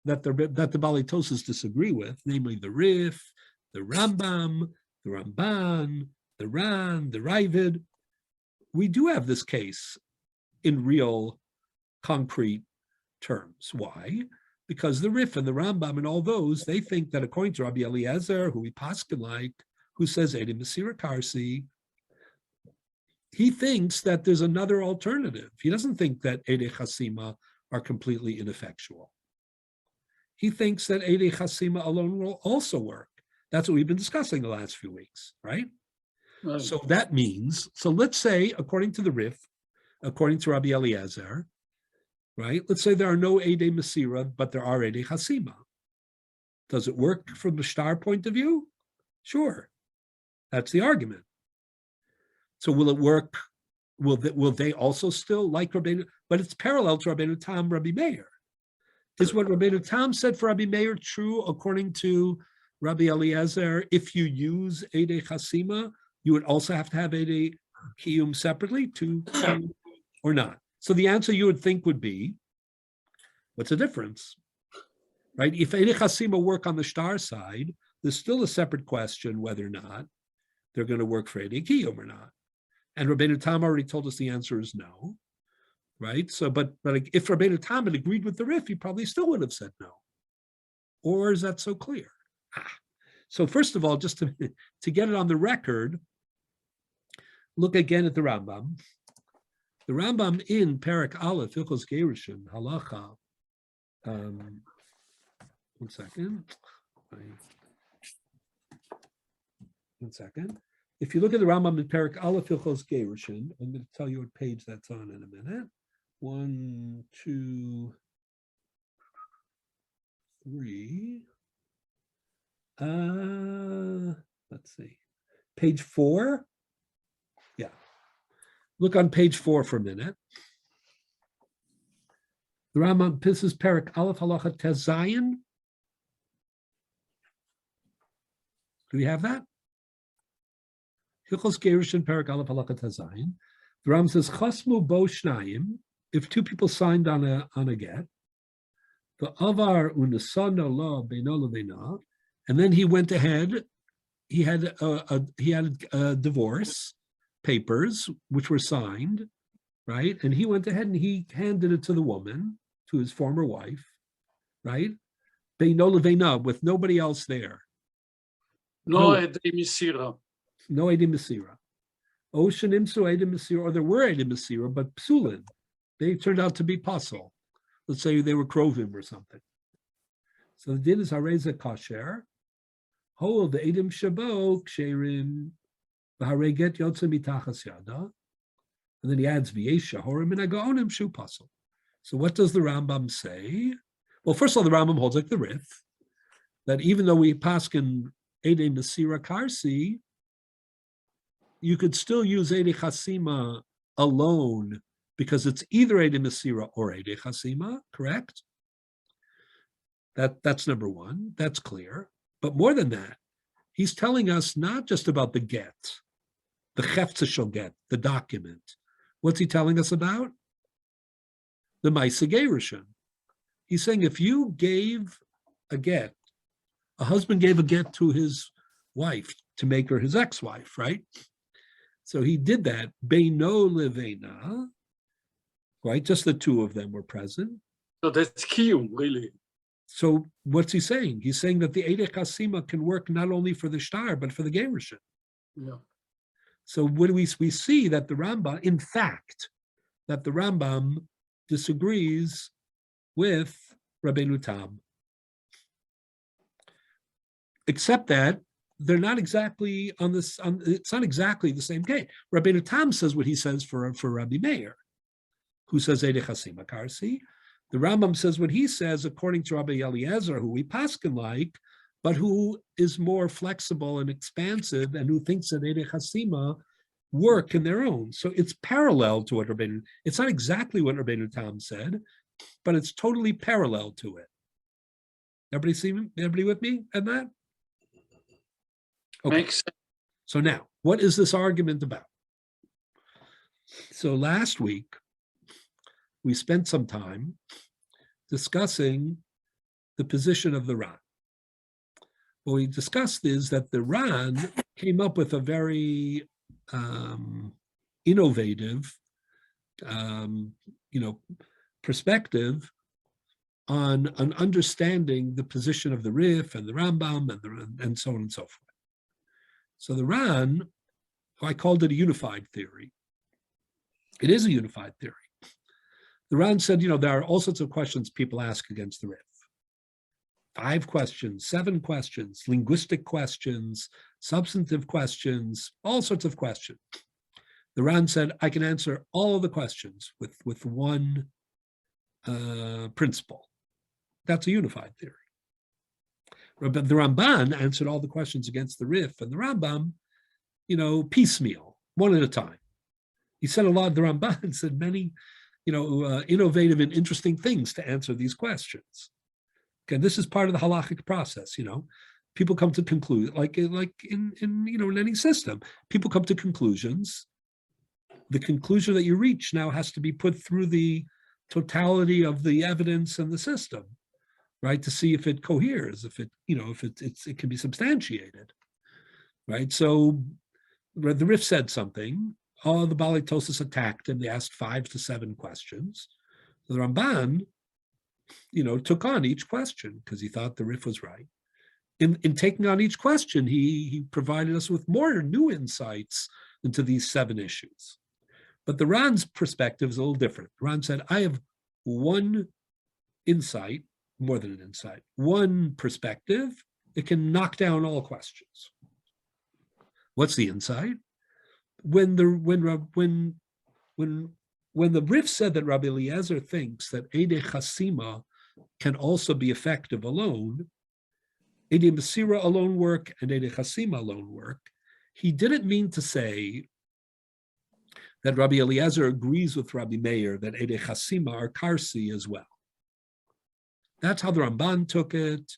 that the Balitosis disagree with, namely the Rif, the Rambam, the Ramban, the Ran, the Ravid, we do have this case in real concrete terms. Why? Because the Rif and the Rambam and all those, they think that according to Rabbi Eliezer, who we paskin like, who says Edi Masira Karsi, he thinks that there's another alternative. He doesn't think that Eidei Chasima are completely ineffectual. He thinks that Eidei Chasima alone will also work. That's what we've been discussing the last few weeks, right? Right. So that means, so let's say, according to the Rif, according to Rabbi Eliezer, right? Let's say there are no Eidei Masira, but there are Eidei Chasima. Does it work from the shtar point of view? Sure. That's the argument. So will it work? Will they also still like Rabbeinu? But it's parallel to Rabbeinu Tam, Rabbi Meir. Is what Rabbeinu Tam said for Rabbi Meir true according to Rabbi Eliezer? If you use Eidei Chasima, you would also have to have Eidei Kiyum separately or not? So the answer you would think would be, what's the difference? Right? If Eidei Chasima work on the shtar side, there's still a separate question whether or not they're going to work for Eidei Kiyum or not. And Rabbeinu Tam already told us the answer is no, right? So, but if Rabbeinu Tam had agreed with the Rif, he probably still would have said no. Or is that so clear? So first of all, just to get it on the record, look again at the Rambam. The Rambam in Perek Aleph, Hilchos Gerushin, Halacha. One second. One second. If you look at the Rambam in Perek Aleph, Hilchos Gerushin, I'm going to tell you what page that's on in a minute. 1, 2, 3. Let's see. Page 4. Yeah. Look on page 4 for a minute. The Rambam, this is Perek Aleph Halacha Tezayin. Do we have that? Hilchos Gerushin Perek Aleph Halacha Tezayin. The Rambam says Chasmu Bo Shnayim. If two people signed on a get, the Avar Unasana La Beino Lebeina, and then he went ahead. He had a divorce papers which were signed, right? And he went ahead and he handed it to the woman, to his former wife, right? Beino Lebeina, with nobody else there. No Eidei Masira. No Eidei Masira. Ocean Imsu Eidei Masira, or there were Eidei Masira, but Psulin. They turned out to be pasul. Let's say they were krovim or something. So the din is hareza kasher. Hol the edim shabo ksherim v'hareget yotze mitachas yada. And then he adds v'yesh shahorim and agaonim shu pasul. So what does the Rambam say? Well, first of all, the Rambam holds like the Rif, that even though we paskin Eidei Masira Karsi, you could still use Eidei Chasima alone because it's either Eidei Masira or Eidei Chasima, correct? That's number one. That's clear. But more than that, he's telling us not just about the get, the hefza shall get, the document. What's he telling us about? The Maisa Gerushin. He's saying if you gave a get, a husband gave a get to his wife to make her his ex-wife, right? So he did that, Beino Levena, right? Just the two of them were present. So that's kiyum, really. So what's he saying? He's saying that the Eidei Chasima can work not only for the shtar, but for the Gerushin. Yeah. So what do we see that the Rambam, in fact, that the Rambam disagrees with Rabbeinu Tam. Except that they're not exactly on this, it's not exactly the same case. Rabbeinu Tam says what he says for Rabbi Meir, who says Eidei Chasima Karsi. The Rambam says what he says according to Rabbi Eliezer, who we paskin like, but who is more flexible and expansive and who thinks that Eidei Chasima work in their own. So it's parallel to what Rabbeinu, it's not exactly what Rabbeinu Tam said, but it's totally parallel to it. Everybody see me? Everybody with me on that? Okay. Makes sense. So now, what is this argument about? So last week, we spent some time discussing the position of the Ran. What we discussed is that the Ran came up with a very innovative, perspective on understanding the position of the Rif and the Rambam and so on and so forth. So the Ran, I called it a unified theory. It is a unified theory. The Ran said, there are all sorts of questions people ask against the Rif. 5 questions, 7 questions, linguistic questions, substantive questions, all sorts of questions. The Ran said, I can answer all of the questions with one principle. That's a unified theory. But the Ramban answered all the questions against the Rif and the Rambam, piecemeal, one at a time. He said a lot, the Ramban said many, innovative and interesting things to answer these questions. Okay, this is part of the halachic process, People come to conclude, like in any system, people come to conclusions. The conclusion that you reach now has to be put through the totality of the evidence and the system, right? To see if it coheres, if it can be substantiated, right? So the Rif said something. All the Balei Tosas attacked him. They asked 5 to 7 questions. The Ramban, took on each question because he thought the Rif was right. In taking on each question, he provided us with more new insights into these 7 issues. But the Ran's perspective is a little different. Ran said, I have one insight, more than an insight, one perspective. It can knock down all questions. What's the insight? When the Rif said that Rabbi Eliezer thinks that Eidei Chasima can also be effective alone, Eidei Mesira alone work and Eidei Chasima alone work, he didn't mean to say that Rabbi Eliezer agrees with Rabbi Meir that Eidei Chasima are Karsi as well. That's how the Ramban took it.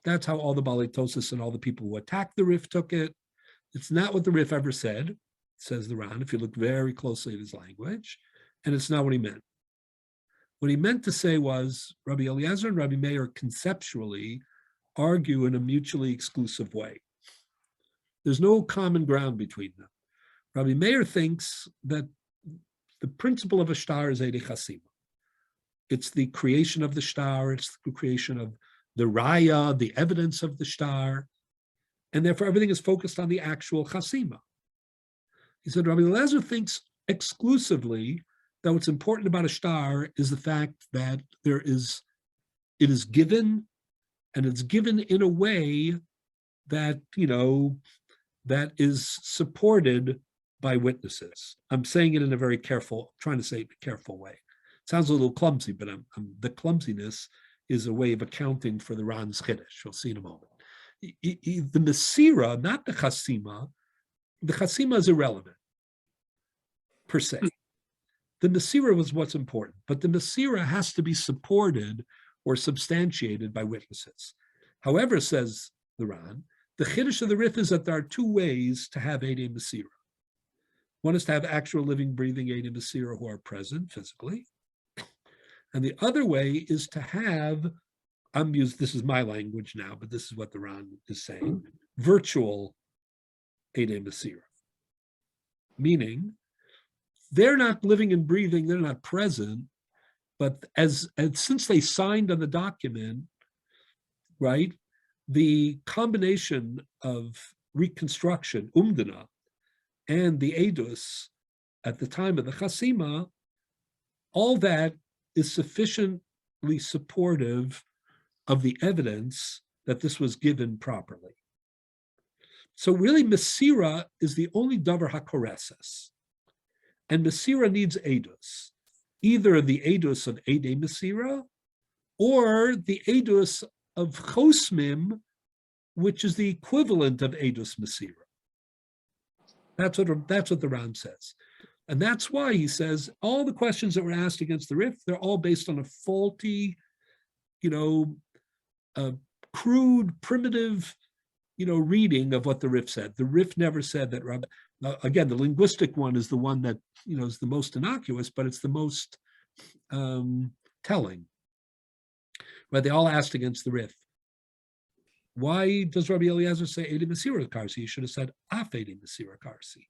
That's how all the Balei Tosas and all the people who attacked the Rif took it. It's not what the Rif ever said, says the Ran, if you look very closely at his language, and it's not what he meant. What he meant to say was Rabbi Eliezer and Rabbi Meir conceptually argue in a mutually exclusive way. There's no common ground between them. Rabbi Meir thinks that the principle of a shtar is Eidei Chasima. It's the creation of the shtar, it's the creation of the raya, the evidence of the shtar, and therefore everything is focused on the actual chasima. He said Rabbi Eliezer thinks exclusively that what's important about a shtar is the fact that it is given, and it's given in a way that, that is supported by witnesses. I'm saying it in a very careful, trying to say it in a careful way. It sounds a little clumsy, but the clumsiness is a way of accounting for the Ran's Chiddush. We'll see in a moment. The Mesira, not the Chasima is irrelevant, per se. The Mesira was what's important, but the Mesira has to be supported or substantiated by witnesses. However, says the Ran, the Chiddush of the Rif is that there are two ways to have Eidei Mesira. One is to have actual living, breathing Eidei Mesira who are present physically. And the other way is to have, this is my language now, but this is what the Ran is saying, virtual Eidei Mesira. Meaning, they're not living and breathing, they're not present, but since they signed on the document, right, the combination of reconstruction, umdana, and the edus at the time of the chasima, all that is sufficiently supportive of the evidence that this was given properly. So really, Mesira is the only davar hakoreses. And Mesira needs edus, either the edus of Eidei Mesira or the edus of Chosmim, which is the equivalent of edus Mesira. That's what the Ran says. And that's why he says all the questions that were asked against the Rif, they're all based on a faulty, crude, primitive, reading of what the Rif said. The Rif never said that. Again, the linguistic one is the one that is the most innocuous, but it's the most telling. Right? They all asked against the Rif. Why does Rabbi Eliezer say Eidei Mesira Karsi? He should have said Af Eidei Mesira Karsi,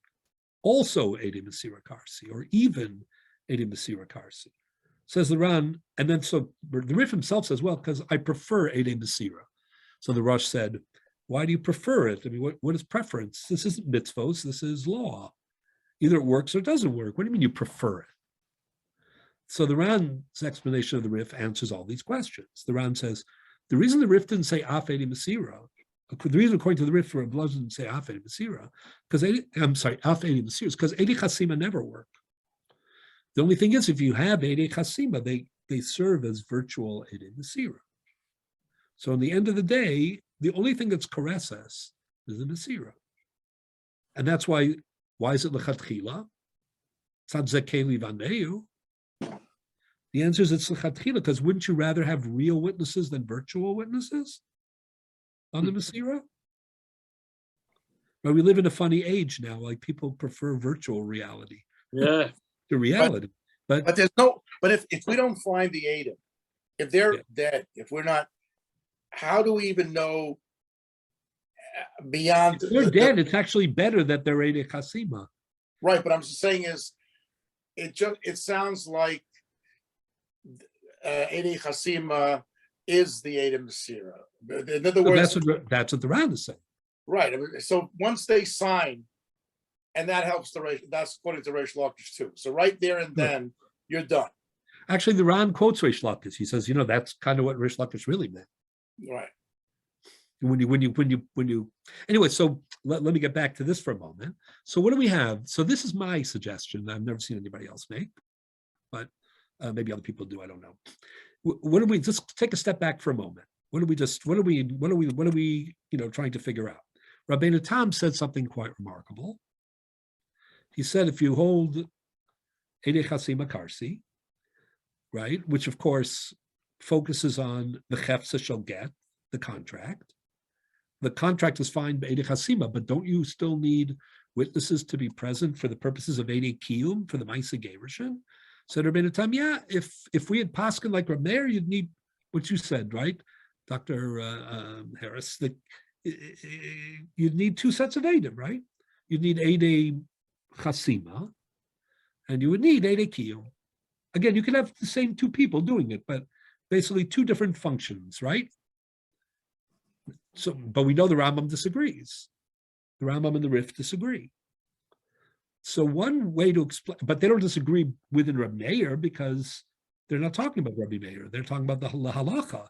also Eidei Mesira Karsi, or even Eidei Mesira Karsi. Says the Ran, and then so the Rif himself says, well, because I prefer Eidei Mesira. So the Rosh said, why do you prefer it? I mean, what is preference? This isn't mitzvos, this is law. Either it works or it doesn't work. What do you mean you prefer it? So the Ran's explanation of the Rif answers all these questions. The Ran says, the reason the Rif didn't say Af Eidei Mesira, the reason according to the Rif, Reb Eliezer didn't say Af Eidei Mesira, Af Eidei Mesira, is because Eidei Chasima never work. The only thing is, if you have Eidei Chasima, they serve as virtual Eidei Mesira. So in the end of the day, the only thing that's koreses is the Mesira. And that's why is it lechatchila? It's not zekeli vaneu. The answer is it's lechatchila, because wouldn't you rather have real witnesses than virtual witnesses on the Mesira? But we live in a funny age now, like people prefer virtual reality. Yeah. To reality. But if we don't find the Adam, if they're dead, if we're not, how do we even know beyond? If they're dead, it's actually better that they're Eidei Chasima. Right, but I'm just saying it sounds like Eidei Chasima is the Eidei Mesira. In other words, that's what the Ran is saying. Right. I mean, so once they sign, and that helps that's according to Reish Lakish too. So right there and then you're done. Actually, the Ran quotes Reish Lakish. He says, that's kind of what Reish Lakish really meant. Right. When you anyway, so let me get back to this for a moment. So what do we have? So this is my suggestion. I've never seen anybody else make, but maybe other people do. I don't know. What do we just take a step back for a moment? What are we trying to figure out? Rabbeinu Tam said something quite remarkable. He said, if you hold Eidei Chasima Karsi, right, which of course focuses on the chefsa shall get, the contract. The contract is fine by Eidei Chasima, but don't you still need witnesses to be present for the purposes of Eidei Kiyum, for the Maisa Gerushin? Said Rabbeinu Tam, if we had Paskin like Reb Meir, you'd need what you said, right, Dr. Harris, that you'd need two sets of Eidim, right? You'd need Eidei Chasima, and you would need Eidei Kiyum. Again, you could have the same two people doing it, but basically two different functions, right? So, but we know the Rambam disagrees. The Rambam and the Rif disagree. So one way to explain, but they don't disagree within Reb Meir because they're not talking about Rabbi Meir. They're talking about the halacha.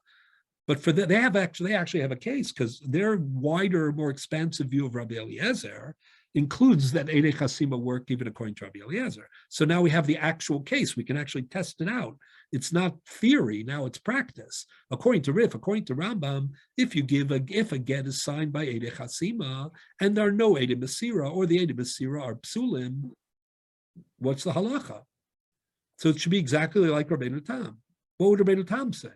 But for they actually have a case because their wider, more expansive view of Rabbi Eliezer includes that Eidei Chasima work even according to Rabbi Eliezer. So now we have the actual case. We can actually test it out. It's not theory, now it's practice. According to Rif, according to Rambam, if a get is signed by Eidei Chasima and there are no Eidei Mesira or the Eidei Mesira are psulim, what's the halacha? So it should be exactly like Rabbeinu Tam. What would Rabbeinu Tam say?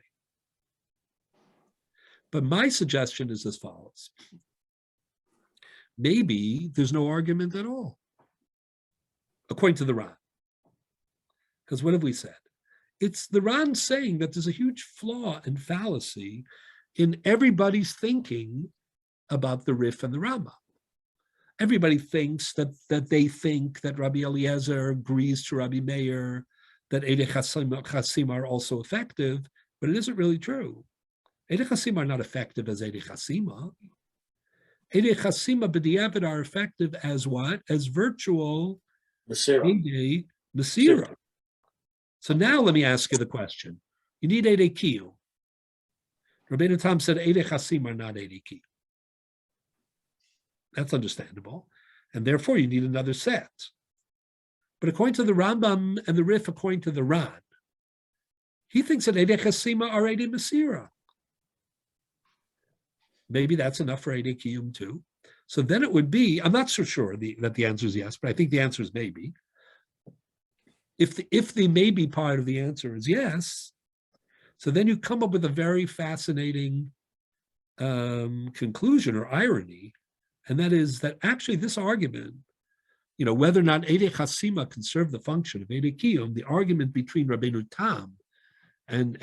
But my suggestion is as follows. Maybe there's no argument at all, according to the Ran. Because what have we said? It's the Ran saying that there's a huge flaw and fallacy in everybody's thinking about the Rif and the Rambam. Everybody thinks that they think that Rabbi Eliezer agrees to Rabbi Meir, that Eidei Chasim are also effective, but it isn't really true. Eidei Chasim are not effective as Eidei Chasima. Eidei Chasima b'diavad are effective as what? As virtual Eidei Masira. So now let me ask you the question. You need Eidei Kiyum. Rabbeinu Tam said Eidei Chasim are not Eidei Kiyum. That's understandable. And therefore you need another set. But according to the Rambam and the Rif, according to the Ran, he thinks that Eidei Chasima are Eidei Masira. Maybe that's enough for Eidei Kiyum too. So then it would be, I'm not so sure that the answer is yes, but I think the answer is maybe. If the maybe part of the answer is yes, so then you come up with a very fascinating conclusion or irony, and that is that actually this argument, whether or not Eidei Chasima can serve the function of Eidei Kiyum, the argument between Rabbeinu Tam and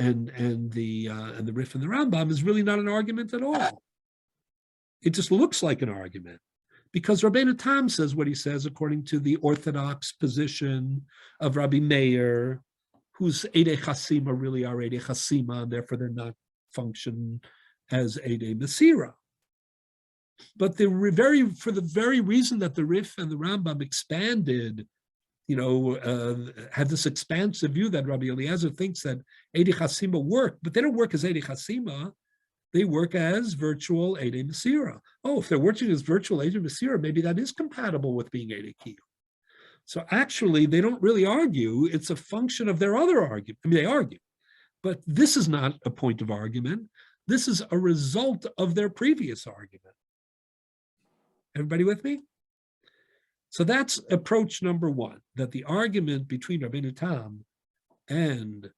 the Rif and the Rambam is really not an argument at all. It just looks like an argument. Because Rabbeinu Tam says what he says according to the orthodox position of Rabbi Meir, whose Eidei Chasima really are Eidei Chasima, and therefore they're not function as Eidei Masira. But for the very reason that the Rif and the Rambam expanded, had this expansive view that Rabbi Eliezer thinks that Eidei Chasima work, but they don't work as Eidei Chasima. They work as virtual Eidei Masira. Oh, if they're working as virtual Eidei Masira, maybe that is compatible with being Eidei Kiyum. So actually, they don't really argue. It's a function of their other argument. I mean, they argue. But this is not a point of argument. This is a result of their previous argument. Everybody with me? So that's approach number one, that the argument between Rabbeinu Tam and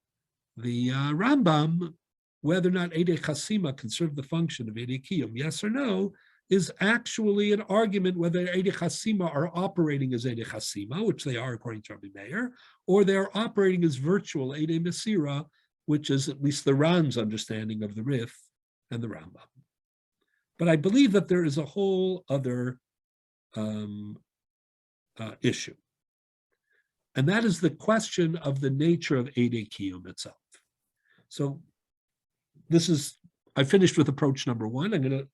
the Rambam, whether or not Eidei Chasima can serve the function of Eidei Kiyum, yes or no, is actually an argument whether Eidei Chasima are operating as Eidei Chasima, which they are according to Rabbi Meir, or they're operating as virtual Eidei Masira, which is at least the Ran's understanding of the Rif and the Rambam. But I believe that there is a whole other issue. And that is the question of the nature of Eidei Kiyum itself. So I finished with approach number one. I'm going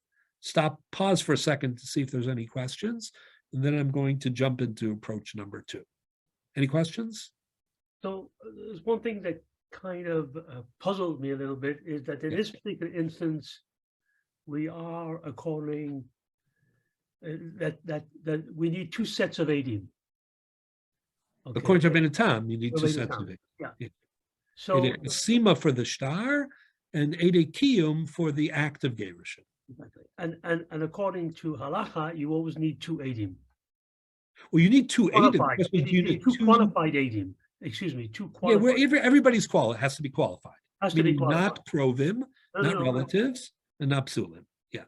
to pause for a second to see if there's any questions, and then I'm going to jump into approach number two. Any questions? So there's one thing that kind of puzzled me a little bit, is that in this particular instance, we are according that we need two sets of Eidim. Okay. According to Rabbeinu Tam, you need two sets of Eidim. Yeah. So Eidei Chasima for the shtar and Eidei Kiyum for the act of gerushin. exactly. And according to halacha, you always need two Eidim. Well, you need two Qualified. Eidim. You need two qualified Eidim. Excuse me, two qualified. Yeah, everybody's qualified. It has to be qualified. Has to be qualified. Not krovim, not No. relatives, and not psulim. Yeah.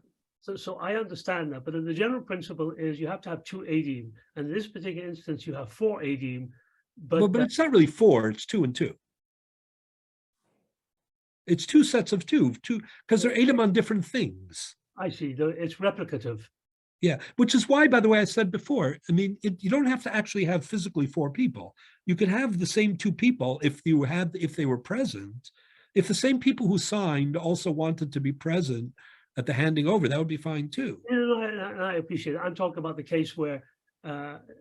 So I understand that, but the general principle is you have to have two Eidim, and in this particular instance, you have four Eidim. But it's not really four, it's 2 and 2. It's two sets of two, because they're Eidim on different things. I see, it's replicative. Yeah, which is why, by the way, I said before, I mean, you don't have to actually have physically 4 people. You could have the same 2 people if they were present. If the same people who signed also wanted to be present at the handing over, that would be fine too. I appreciate it. I'm talking about the case where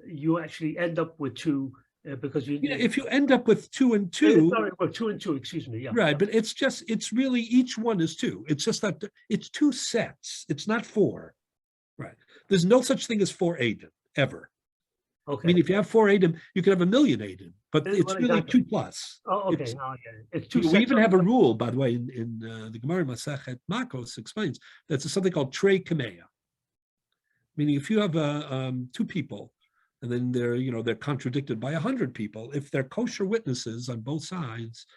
you actually end up with 2 because you. Yeah, if you end up with 2 and 2. Sorry, well, 2 and 2. Excuse me. Yeah. Right, but it's really each one is 2. It's just that it's 2 sets. It's not 4. Right. There's no such thing as 4 Eidim ever. Okay. I mean, if you have 4 Eidim, you could have 1,000,000 Eidim, but it's Well, really exactly. 2 plus. Oh, okay. Now I get it. It's 2 We sets even of- have a rule, by the way, in the Gemara Masechet Makos explains that's something called Trei Kameya. Meaning, if you have 2 people, and then they're contradicted by 100 people, if they're kosher witnesses on both sides,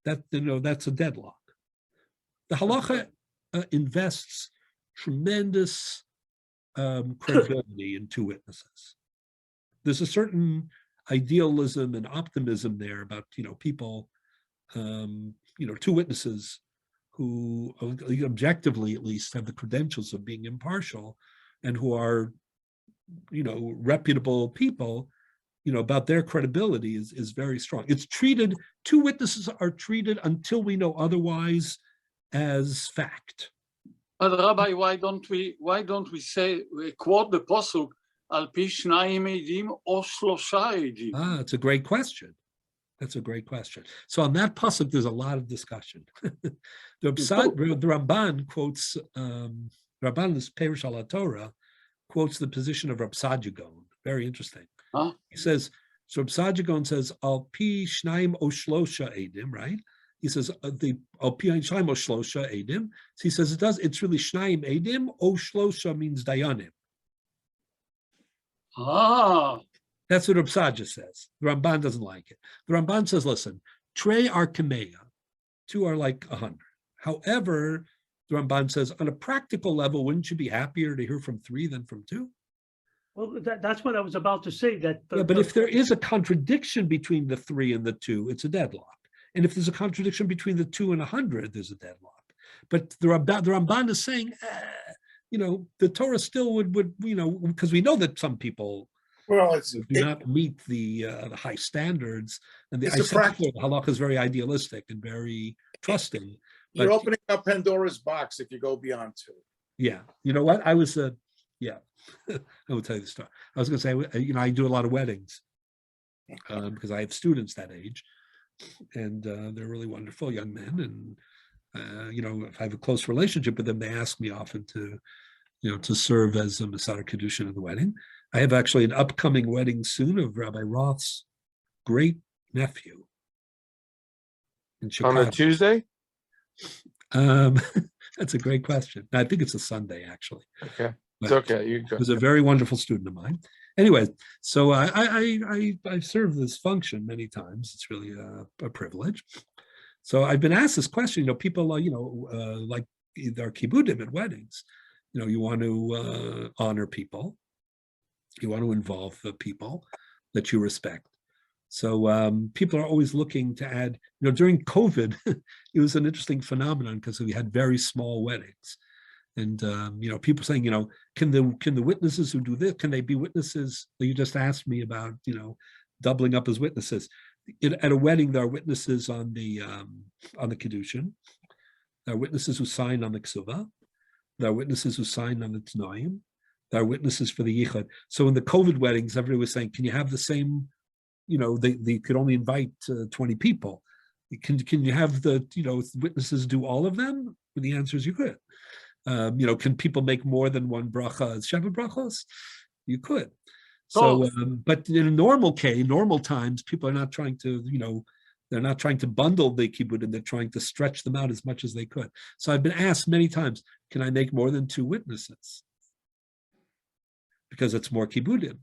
that's a deadlock. The halacha invests tremendous credibility in two witnesses. There's a certain idealism and optimism there about, people, two witnesses who objectively at least have the credentials of being impartial and who are, reputable people, about their credibility is very strong. It's treated, two witnesses are treated until we know otherwise as fact. But Rabbi, why don't we say, we quote the Pasuk, Al pi shnayim edim o shlosha edim? It's a great question. That's a great question. So on that pasuk, there's a lot of discussion. the Ramban quotes, Ramban's Perush al Torah quotes the position of Rab Saadia Gaon. Very interesting. Huh? He says, so Rab Saadia Gaon says, Al pi shnayim o shlosha edim, right? He says the Al pi shnayim o shlosha edim. So he says it's really shnayim edim. O shlosha means dayanim. That's what Rab Saadia says. The Ramban doesn't like it. The Ramban says, listen, Trey are Kameya, two are like 100. However, the Ramban says, on a practical level, wouldn't you be happier to hear from 3 than from 2? Well, that's what I was about to say. But if there is a contradiction between the 3 and the 2, it's a deadlock. And if there's a contradiction between the 2 and 100, there's a deadlock. But the Ramban is saying, the Torah still would, because we know that some people do not meet the high standards, and the halakha is very idealistic and very trusting. You're opening up Pandora's box if you go beyond 2. Yeah, you know what? I was, I will tell you the story. I was going to say, I do a lot of weddings because I have students that age, and they're really wonderful young men, and if I have a close relationship with them, they ask me often to serve as a Masada Kedushin in the wedding. I have actually an upcoming wedding soon of Rabbi Roth's great nephew in Chicago. On a Tuesday? That's a great question. I think it's a Sunday, actually. Okay, But it's okay. You go. he was a very wonderful student of mine. Anyway, so I've served this function many times. It's really a privilege. So I've been asked this question. People, like our kibudim at weddings. You want to honor people. You want to involve the people that you respect. So people are always looking to add, during COVID, it was an interesting phenomenon because we had very small weddings. And, people saying, can the witnesses who do this, can they be witnesses? You just asked me about, doubling up as witnesses. At a wedding, there are witnesses on the Kedushin. There are witnesses who sign on the Ksuva. There are witnesses who sign on the Tanoim. There are witnesses for the Yichud. So in the COVID weddings, everybody was saying, can you have the same, they could only invite 20 people. Can you have the, witnesses do all of them? And the answer is you could. Can people make more than one bracha as Sheva brachos? You could. So, but in a normal times, people are not trying to, they're not trying to bundle the kibbutz, they're trying to stretch them out as much as they could. So I've been asked many times, can I make more than 2 witnesses? Because it's more kibbutzim.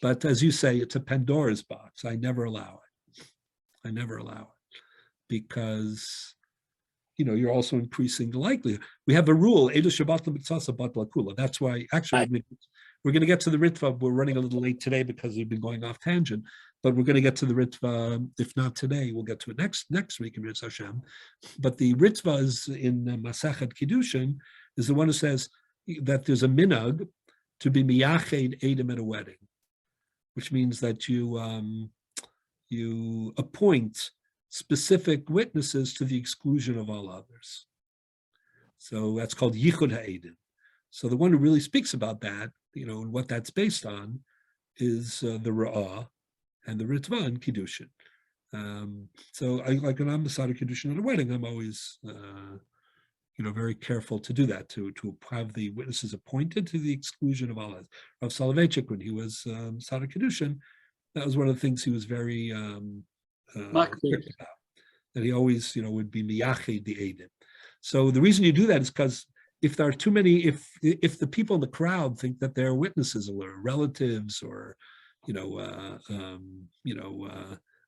But as you say, it's a Pandora's box. I never allow it. Because, you're also increasing the likelihood. We have a rule, Edu Shabbat L'Mitzasa Bat L'Kula. That's why, actually, we're going to get to the Ritva. We're running a little late today because we've been going off tangent, but we're going to get to the Ritva. If not today, we'll get to it next week in Ritz Hashem. But the Ritva is in Masachet Kiddushin, is the one who says that there's a minhag to be miyached edim at a wedding, which means that you appoint specific witnesses to the exclusion of all others. So that's called yichud ha'edim. So the one who really speaks about that, and what that's based on, is the Ra'ah and the Ritva and Kiddushin. So like when I'm Masada Kiddushin at a wedding, I'm always very careful to do that, to have the witnesses appointed to the exclusion of all others. Rav Soloveitchik, when he was Masada Kiddushin, that was one of the things he was very strict about, that he always would be miyached the edim. So the reason you do that is because if there are too many, if the people in the crowd think that they're witnesses or relatives or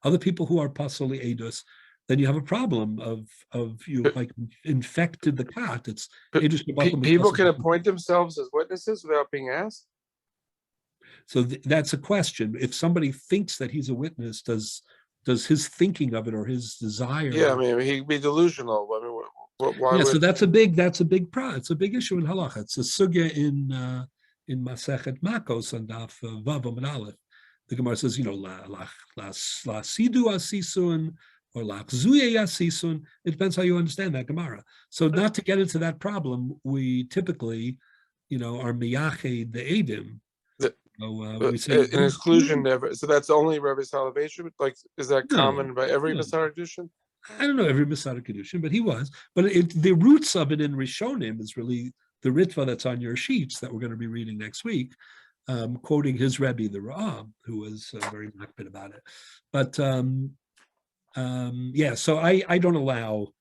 other people who are pasoli edus, then you have a problem of you But- like infected the cat. It's But Eidish Gebatim People Mikosem can Batim. appoint themselves as witnesses without being asked? So that's a question. If somebody thinks that he's a witness, does his thinking of it or his desire? Yeah, I mean, he'd be delusional. I mean, why Yeah, so would? that's a big it's a big issue in halacha. It's a sugya in Masechet Makos and Daf Vav Amud Aleph. The Gemara says, la sidu asisun or la zuye asisun. It depends how you understand that Gemara. So not to get into that problem, we typically, are miyached the edim. So we say An exclusion never. So that's only Rabbi Salvation. Like, is that No, common by every no. Masar Kedushin? I don't know every Masada Kedushin, but he was. But the roots of it in Rishonim is really the Ritva that's on your sheets that we're going to be reading next week, quoting his Rebbe, the Ra'am, who was very makpid about it. But yeah, so I don't allow,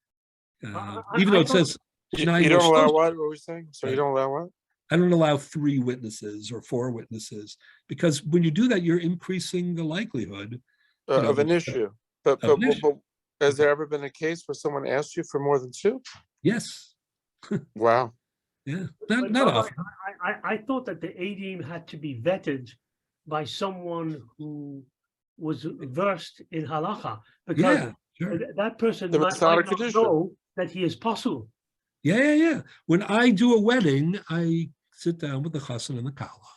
even though it says You don't allow what? What were we saying? So you don't allow what? I don't allow 3 witnesses or 4 witnesses, because when you do that, you're increasing the likelihood Of an issue. But of an issue. but has there ever been a case where someone asked you for more than 2? Yes. Wow. Yeah, But not Rabbi, often. I thought that the Adim had to be vetted by someone who was versed in halacha, because Yeah, sure. that person The might Masada not Kedushin. know that he is possible. Yeah. When I do a wedding, I sit down with the chassan and the kala,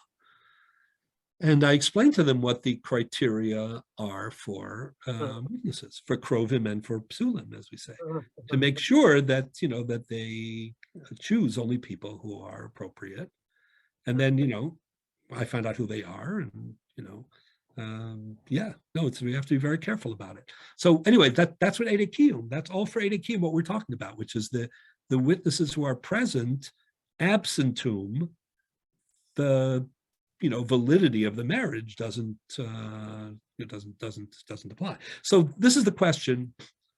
and I explain to them what the criteria are for witnesses, for krovim and for psulim, as we say, to make sure that that they choose only people who are appropriate. And then I find out who they are, and we have to be very careful about it. So anyway, that's what Eidei Kiyum. That's all for Eidei Kiyum, what we're talking about, which is the witnesses who are present, absentum, the validity of the marriage doesn't apply. So this is the question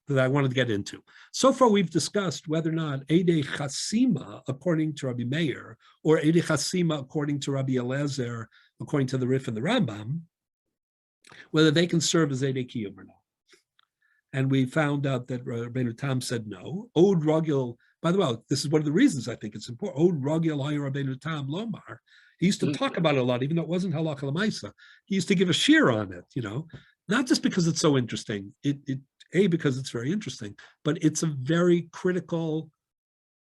that I wanted to get into. So far, we've discussed whether or not Eidei Chasima, according to Rabbi Meir, or Eidei Chasima, according to Rabbi Eliezer, according to the Rif and the Rambam, whether they can serve as Eidei Kiyum or not. And we found out that Rabbeinu Tam said no. Od Ragil, by the way, this is one of the reasons I think it's important. Od Ragil Hay Rabbeinu Tam Lomar. He used to talk about it a lot, even though it wasn't Halakha L'maisa. He used to give a shir on it, not just because it's so interesting. Because it's very interesting, but it's a very critical,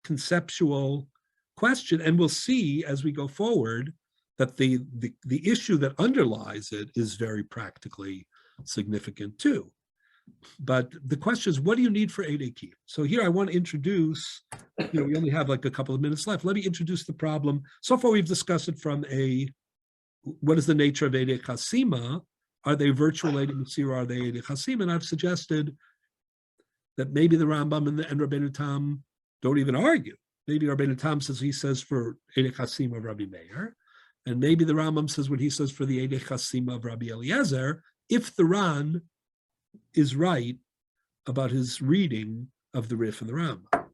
conceptual question. And we'll see as we go forward that the issue that underlies it is very practically significant too. But the question is, what do you need for Eidei Kiyum? So here I want to introduce, we only have like a couple of minutes left. Let me introduce the problem. So far we've discussed it from what is the nature of Eidei Chasima? Are they virtual Eidei Mesira? Are they Eidei Chasima? And I've suggested that maybe the Rambam and Rabbeinu Tam don't even argue. Maybe Rabbeinu Tam says for Eidei Chasima of Rabbi Meir, and maybe the Rambam says what he says for the Eidei Chasima of Rabbi Eliezer, if the Ran is right about his reading of the Rif and the Rambam.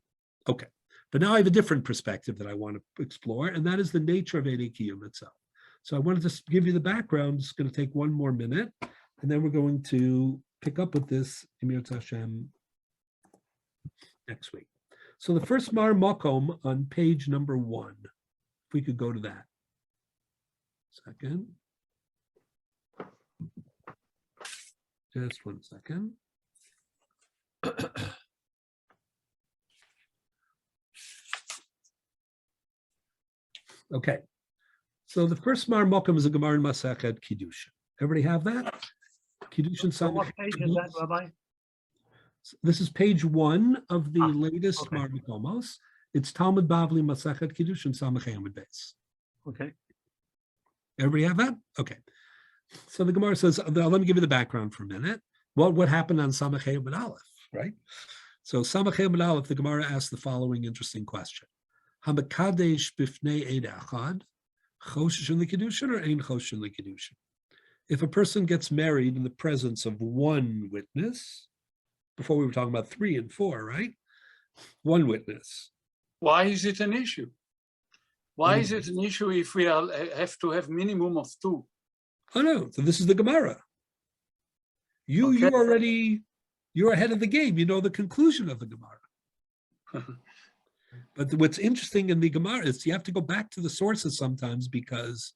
Okay, but now I have a different perspective that I want to explore, and that is the nature of Eidei Kiyum itself. So I wanted to give you the background. It's going to take 1 more minute, and then we're going to pick up with this Emir Hashem next week. So the first Mar Makom on page number 1. If we could go to that. Second. Just 1 second. Okay. So the first Mar Mokum is a Gemara in Masechet Kiddushin. Everybody have that? Kiddushin So what page is that, Rabbi? This is page 1 of the latest okay. Mar Mokomos. It's Talmud Bavli Masechet Kiddushin Samachay Amud Beis. Okay. Everybody have that? Okay. So the Gemara says, let me give you the background for a minute. What happened on Samachay Amud Aleph, right? So Samachay Amud Aleph, the Gemara asked the following interesting question. Hamakadesh bifnei eid achad, choshen l'kedushin or ein choshen l'kedushin? If a person gets married in the presence of 1 witness, before we were talking about 3 and 4, right? 1 witness. Why is it an issue? Why is it an issue if we have to have minimum of 2? Oh no, so this is the Gemara. You already You're ahead of the game. You know the conclusion of the Gemara. But what's interesting in the Gemara is you have to go back to the sources sometimes because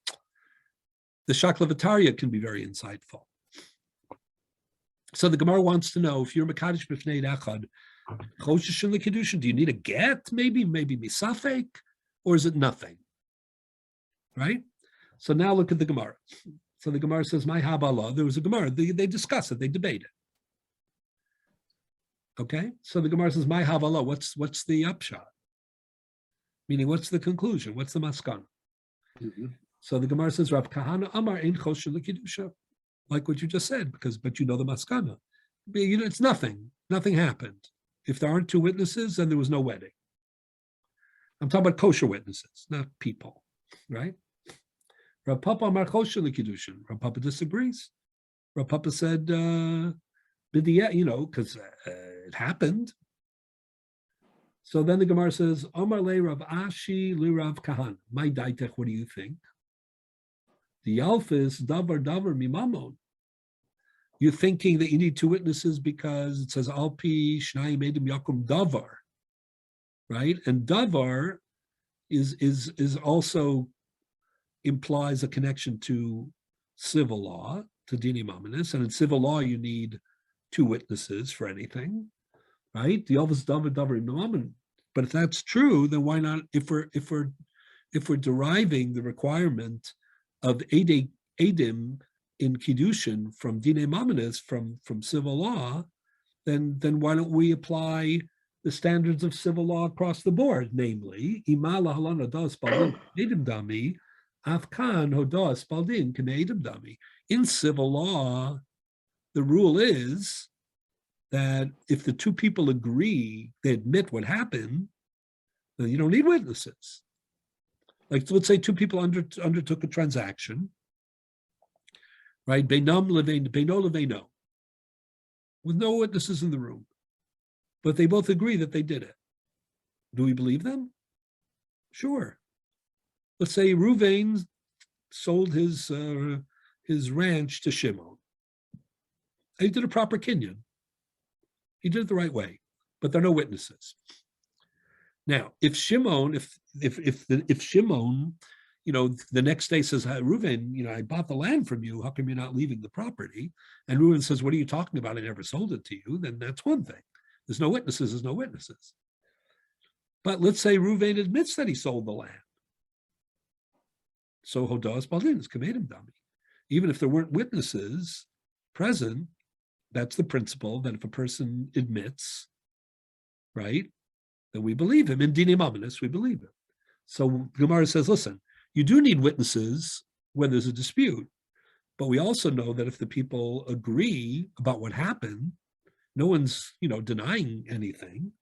the Shaklavataria can be very insightful. So the Gemara wants to know if you're Mekadosh B'fnei Echad, Choshesh in the Kiddushin, do you need a get? Maybe Misafek, or is it nothing? Right? So now look at the Gemara. So the Gemara says, my Habala, there was a Gemara, they discuss it, they debate it. Okay, so the Gemara says, my Habala, what's the upshot? Meaning, what's the conclusion? What's the maskana? So the Gemara says, Rav Kahana Amar Ein Choshesh L'Kiddusha, like what you just said, but you know the maskana. You know, it's nothing. Nothing happened. If there aren't two witnesses, then there was no wedding. I'm talking about kosher witnesses, not people, right? Rav Papa Amar Choshesh L'Kiddushin. Rav Papa disagrees. Rav Papa said, because it happened. So then the Gemara says, Amar le Rav Ashi li Rav Kahan. My daitech, what do you think? The Alphas, davar mimamon. You're thinking that you need two witnesses because it says Alpi Shnai Medim Yakum Davar, right? And Davar is also implies a connection to civil law, to Dini Mamanis, and in civil law you need two witnesses for anything, right? The Alphas davar mimamon. But if that's true, then why not? If we're deriving the requirement of edim in Kiddushin from Dine Mamanis, from civil law, then why don't we apply the standards of civil law across the board? Namely, Imala halana das baldin edim dami, afkan hodas baldin edim dami. In civil law, the rule is that if the two people agree, they admit what happened, then you don't need witnesses. Like, let's say two people undertook a transaction, right? Beino leveino, with no witnesses in the room, but they both agree that they did it. Do we believe them? Sure. Let's say Reuven sold his ranch to Shimon. He did a proper kinyan. He did it the right way, but there are no witnesses. Now, if Shimon, if Shimon, the next day says, Reuven, I bought the land from you. How come you're not leaving the property? And Reuven says, what are you talking about? I never sold it to you. Then that's one thing. There's no witnesses. There's no witnesses. But let's say Reuven admits that he sold the land. So Hodas Baldin is Kamedim Dami. Even if there weren't witnesses present, that's the principle that if a person admits, right, then we believe him. In Dine Mamanis, we believe him. So Gemara says, listen, you do need witnesses when there's a dispute, but we also know that if the people agree about what happened, no one's, denying anything,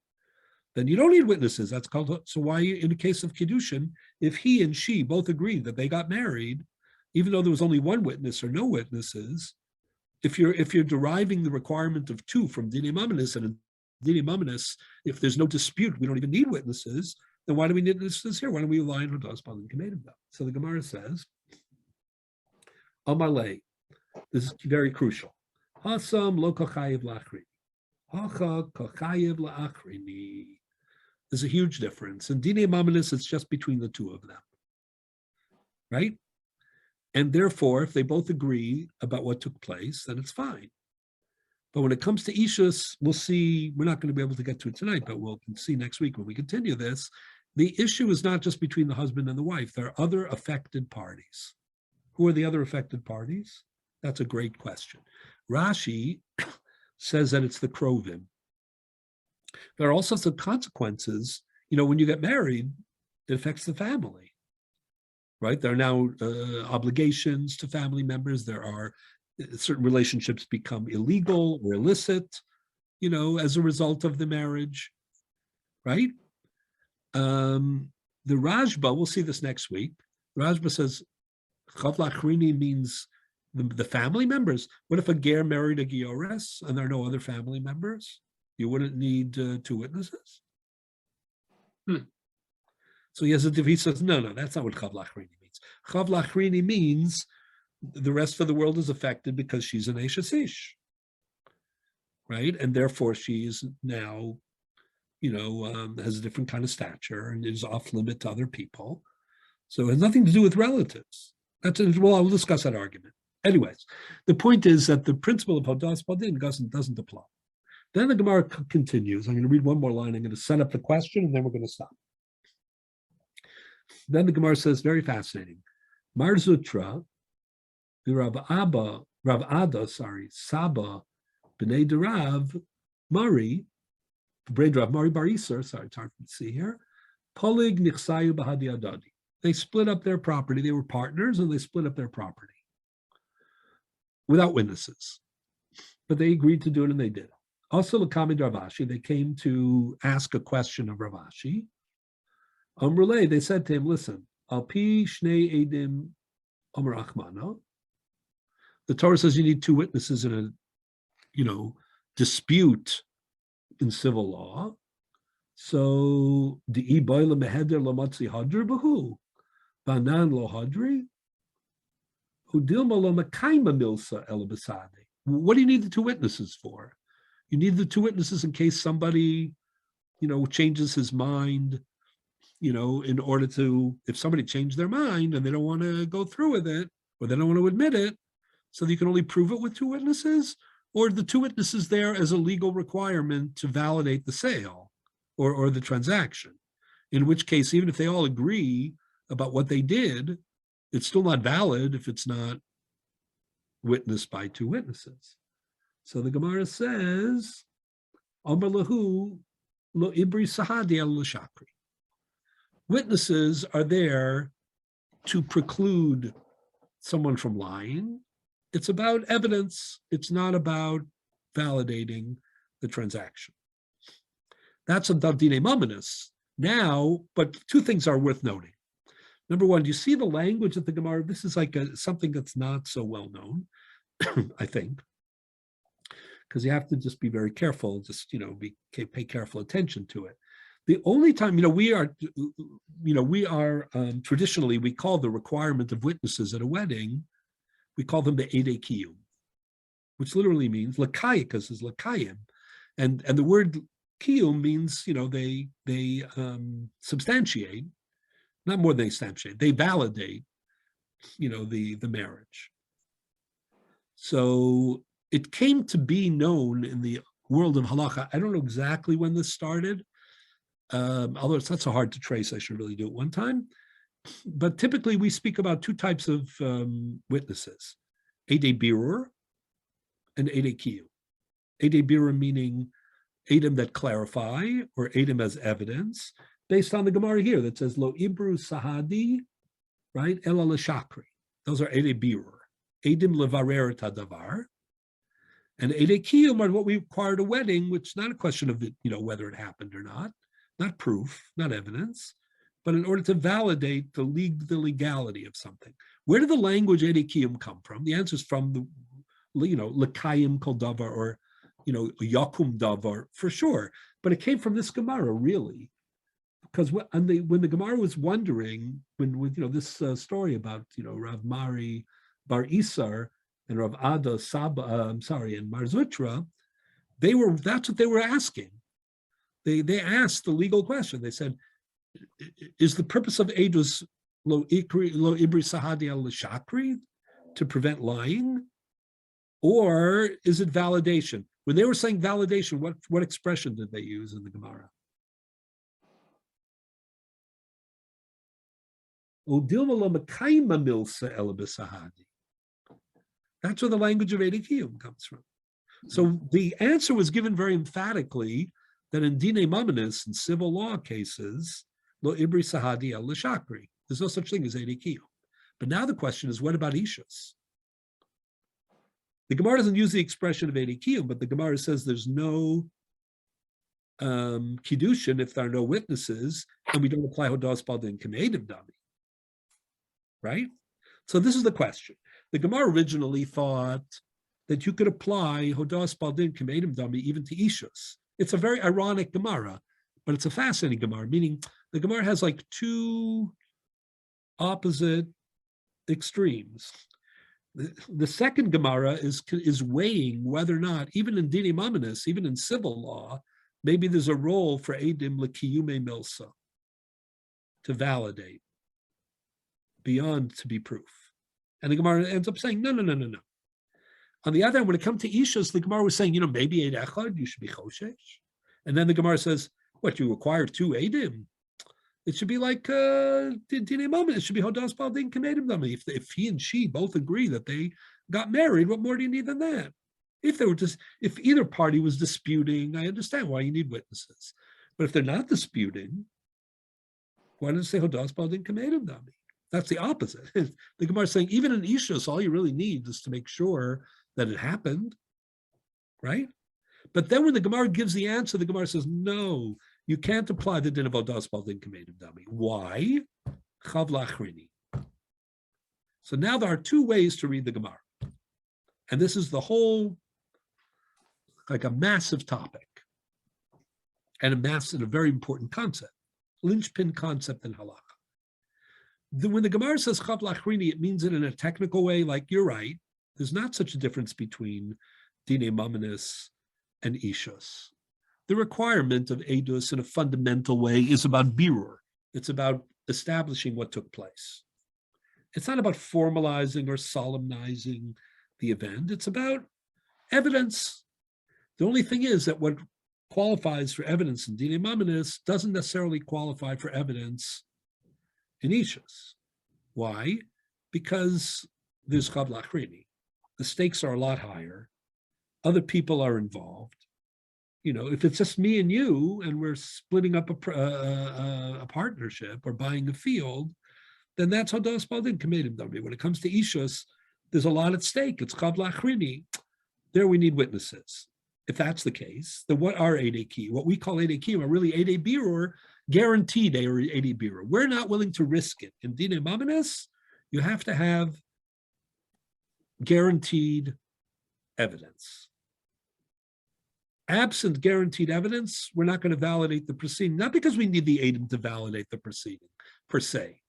then you don't need witnesses. That's called, so why in the case of Kiddushin, if he and she both agree that they got married, even though there was only one witness or no witnesses, if you're deriving the requirement of two from Dine Mamanis, and in Dine Mamanis, if there's no dispute, we don't even need witnesses, then why do we need witnesses here? Why don't we rely on Hodas Baldin Kamedim? So the Gemara says, Amalei, this is very crucial. Hasam lo kochayev lachrini. Hacha kochayev lachrini. There's a huge difference. In Dine Mamanis, it's just between the two of them, right? And therefore, if they both agree about what took place, then it's fine. But when it comes to Ishus, we'll see, we're not going to be able to get to it tonight, but we'll see next week when we continue this. The issue is not just between the husband and the wife. There are other affected parties. Who are the other affected parties? That's a great question. Rashi says that it's the Krovim. There are also some consequences. When you get married, it affects the family. Right? There are now obligations to family members. There are certain relationships become illegal or illicit, as a result of the marriage, right? The Rashba, we'll see this next week. Rashba says, Chav Lachrini means the family members. What if a ger married a giores and there are no other family members? You wouldn't need two witnesses? So he says, no, that's not what Chav Lachrini means. Chav Lachrini means the rest of the world is affected because she's an Eishes Ish. right? And therefore she's now, has a different kind of stature and is off limit to other people. So it has nothing to do with relatives. Well, I'll discuss that argument. Anyways, the point is that the principle of Hodas Badin doesn't apply. Then the Gemara continues. I'm going to read one more line. I'm going to set up the question, and then we're going to stop. Then the Gemara says, very fascinating. Mar Zutra, Rav Ada, Saba, B'nai Derav, Mari, brain Rav Mari Bar Isar, sorry, it's hard to see here, Polig Nichsayu Bahadi Adadi. They split up their property. They were partners, and they split up their property without witnesses. But they agreed to do it, and they did. Also, Lakamid Ravashi, they came to ask a question of Ravashi. Amrulay, they said to him, listen, Alpi Shnei Edim Amar Achmana. The Torah says you need two witnesses in a, dispute in civil law. So the Iboila Meheder Lamatzi Hadr Bahu, Banan Lo Hadri, Udilma Lo Makaima Milsa El Basade. What do you need the two witnesses for? You need the two witnesses in case somebody, changes his mind, in order to, if somebody changed their mind and they don't want to go through with it, or they don't want to admit it, so you can only prove it with two witnesses, or the two witnesses there as a legal requirement to validate the sale or the transaction, in which case, even if they all agree about what they did, it's still not valid if it's not witnessed by two witnesses. So the Gemara says, Amar lahu lo ibri sahadi al shakri. Witnesses are there to preclude someone from lying. It's about evidence. It's not about validating the transaction. That's a Davdine Mamanis. Now, but two things are worth noting. Number one, do you see the language of the Gemara? This is like something that's not so well known, I think, because you have to just be very careful, pay careful attention to it. The only time, we are traditionally, we call the requirement of witnesses at a wedding, we call them the Eidei Kiyum, which literally means Lakaikas is Lakayim. And the word Kiyum means, they substantiate, not more than they substantiate, they validate, the marriage. So it came to be known in the world of halacha. I don't know exactly when this started, although it's not so hard to trace, I should really do it one time. But typically we speak about two types of witnesses, Eidei Birur and Eidei Kiyum. Eidei Birur meaning Eidim that clarify, or Eidim as evidence, based on the Gemara here that says, Lo Ibru Sahadi, right, Ela L'Shakri. Those are Eidei Birur. Eidim Levarer Tadavar. And Eidei Kiyum are what we require at a wedding, which is not a question of whether it happened or not proof, not evidence, but in order to validate the legality of something. Where did the language Eidei Kiyum come from? The answer is from the, L'Kayim Kol Davar, or, Yakum Davar, for sure. But it came from this Gemara, really. Because when the Gemara was wondering, this story about, Rav Mari Bar Isar and Rav Ada Saba, and Mar Zutra, that's what they were asking. They asked the legal question. They said, is the purpose of Eidus lo ibri sahadi al shakri, to prevent lying? Or is it validation? When they were saying validation, what expression did they use in the Gemara? That's where the language of Eidei Kiyum comes from. So the answer was given very emphatically that in Dine Mamanis, in civil law cases, Lo Ibri Sahadi El L'Shakri. There's no such thing as Eidei Kiyum. But now the question is, what about Ishus? The Gemara doesn't use the expression of Eidei Kiyum, but the Gemara says there's no Kiddushin if there are no witnesses, and we don't apply Hodas Baldin K'meidim Dami. Right? So this is the question. The Gemara originally thought that you could apply Hodas Baldin K'meidim Dami even to Ishus. It's a very ironic Gemara, but it's a fascinating Gemara, meaning the Gemara has like two opposite extremes. The second Gemara is weighing whether or not, even in Dini Mamanis, even in civil law, maybe there's a role for Eidim L'Kiyume Milsa to validate beyond to be proof. And the Gemara ends up saying, no. On the other hand, when it comes to Ishus, the Gemara was saying, maybe Eid Echad, you should be Choshesh. And then the Gemara says, what, you require 2 Eidim? It should be like Dinei Moment. It should be Hodas Bal Din Kamedim Dami. If he and she both agree that they got married, what more do you need than that? If either party was disputing, I understand why you need witnesses. But if they're not disputing, why does it say Hodas Bal Din Kamedim Dami? That's the opposite. The Gemara is saying even in Ishus, all you really need is to make sure that it happened, right? But then when the Gemara gives the answer, the Gemara says, no, you can't apply the din of Hodas Bal Din Kamedim Dami. Why? Chav Lachrini. So now there are 2 ways to read the Gemara. And this is the whole, like a massive topic and a very important concept, linchpin concept in halakha. When the Gemara says Chav Lachrini, it means it in a technical way, like you're right, there's not such a difference between Dinei Mamanis and Ishus. The requirement of Eidus in a fundamental way is about birur. It's about establishing what took place. It's not about formalizing or solemnizing the event. It's about evidence. The only thing is that what qualifies for evidence in Dinei Mamanis doesn't necessarily qualify for evidence in Ishus. Why? Because there's Chav Lachrini. The stakes are a lot higher. Other people are involved. If it's just me and you, and we're splitting up a partnership or buying a field, then that's Hodas Bal Din Kamedim Dami. When it comes to Ishus, there's a lot at stake. It's Chav Lachrini. There we need witnesses. If that's the case, then what are Eidei Ki? What we call Eidei Ki are really Eidei Birur, guaranteed Eidei Birur. We're not willing to risk it. In Dinei Mamanis, you have to have guaranteed evidence. Absent guaranteed evidence, we're not going to validate the proceeding, not because we need the Eidim to validate the proceeding per se,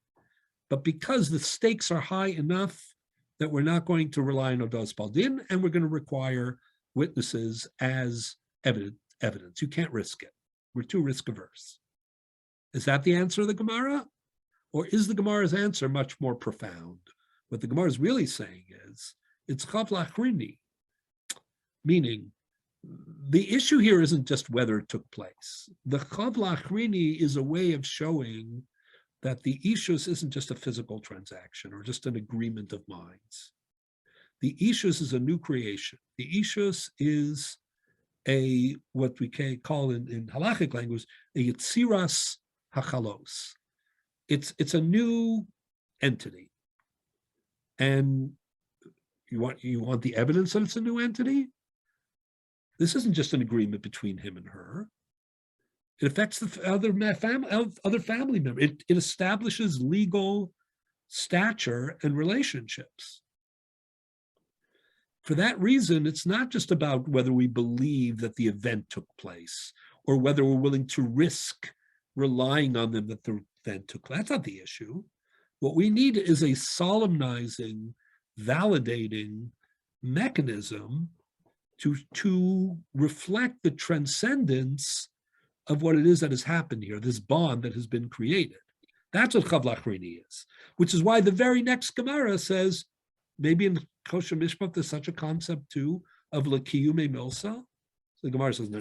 but because the stakes are high enough that we're not going to rely on Hodas Bal Din, and we're going to require witnesses as evidence. You can't risk it. We're too risk averse. Is that the answer of the Gemara? Or is the Gemara's answer much more profound? What the Gemara is really saying is, it's Chav Lachrini, meaning the issue here isn't just whether it took place. The Chav Lachrini is a way of showing that the Ishus isn't just a physical transaction or just an agreement of minds. The Ishus is a new creation. The Ishus is what we can call in halachic language, a Yitziras HaChalos. It's a new entity. And you want the evidence that it's a new entity? This isn't just an agreement between him and her. It affects the other family members. It establishes legal stature and relationships. For that reason, it's not just about whether we believe that the event took place or whether we're willing to risk relying on them that the event took place. That's not the issue. What we need is a solemnizing, validating mechanism to reflect the transcendence of what it is that has happened here, this bond that has been created. That's what Chav Lachrini is, which is why the very next Gemara says, maybe in Kosher Mishpat, there's such a concept too of L'Kiyume Milsa. So the Gemara says, no.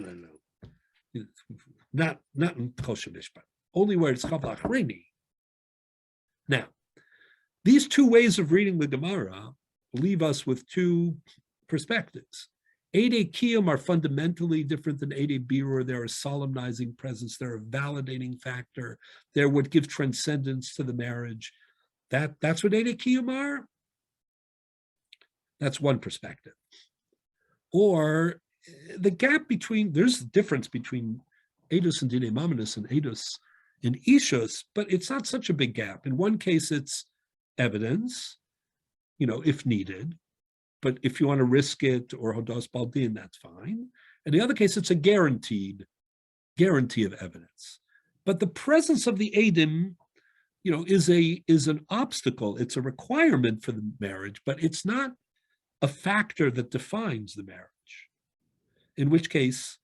Not in Kosher Mishpat, only where it's Chav Lachrini. Now, these 2 ways of reading the Gemara leave us with 2 perspectives. Eidei Kiyum are fundamentally different than Eidei Birur. They're a solemnizing presence. They're a validating factor. They're what give transcendence to the marriage. That's what Eidei Kiyum are. That's one perspective. Or the gap between, there's a difference between Eidus and Dinei Mamanis and Eidus and Ishus, but it's not such a big gap. In one case, it's evidence, if needed. But if you want to risk it or Hodas Bal Din, that's fine. In the other case, it's a guarantee of evidence. But the presence of the Eidim is an obstacle. It's a requirement for the marriage, but it's not a factor that defines the marriage. In which case,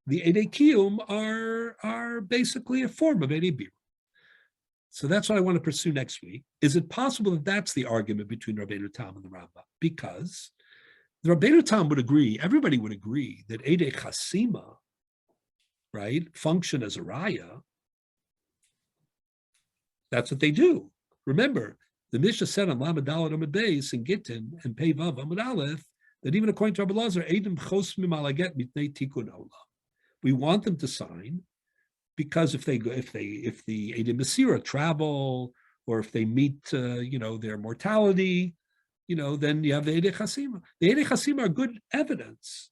the Edei Kiyum are basically a form of Edei Birur. So that's what I want to pursue next week. Is it possible that that's the argument between Rabbeinu Tam and the Rambam? Because the Rabbeinu Tam would agree, everybody would agree that Edei Chasima, right, function as a raya. That's what they do. Remember, the Mishnah said on Lamed Daled Amud Beis in Gittin and Pei Vav Amud Aleph that even according to Rabbi Lazar, Eidim Chosmim Alaget Mitnei Tikkun Olam. We want them to sign because if the Eidim Masira travel or if they meet, their mortality, then you have the Edei Chasima. The Edei Chasima are good evidence.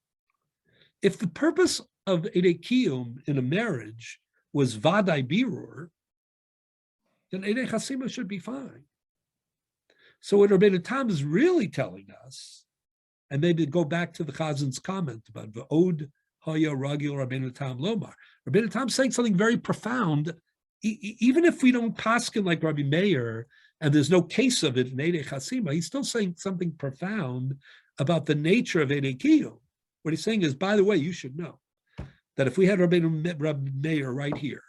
If the purpose of Edei Kiyum in a marriage was Vadai Birur, then Edei Chasima should be fine. So what Rabbeinu Tam is really telling us, and maybe go back to the Chazin's comment about V'od Haya Ragil Rabbeinu Tam Lomar. Rabbeinu Tam saying something very profound, even if we don't paskin like Rabbi Meir, and there's no case of it in Edei Chasima, he's still saying something profound about the nature of Edei Kiyum. What he's saying is, by the way, you should know that if we had Rabbi Meir right here,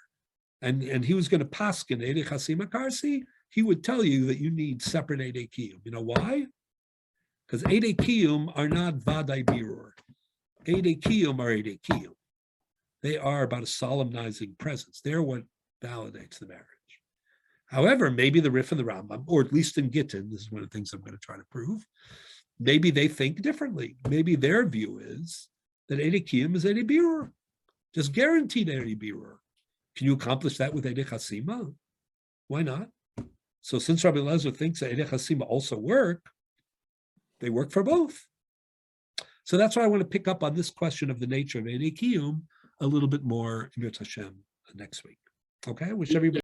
and he was going to paskin Edei Chasima Karsi, he would tell you that you need separate Edei Kiyum. You know why? Because Edei Kiyum are not Vadai Birur. Edei Kiyum are Edei Kiyum. They are about a solemnizing presence. They're what validates the marriage. However, maybe the Rif and the Rambam, or at least in Gittin, this is one of the things I'm going to try to prove, maybe they think differently. Maybe their view is that Edei Kiyum is Edei Birur. Just guaranteed Edei Birur. Can you accomplish that with Edei Chasima? Why not? So since Rabbi Lezer thinks that Edei Chasima also work, they work for both. So that's why I want to pick up on this question of the nature of Edei Kiyum a little bit more in Yirtzeh Hashem next week. Okay, wish everybody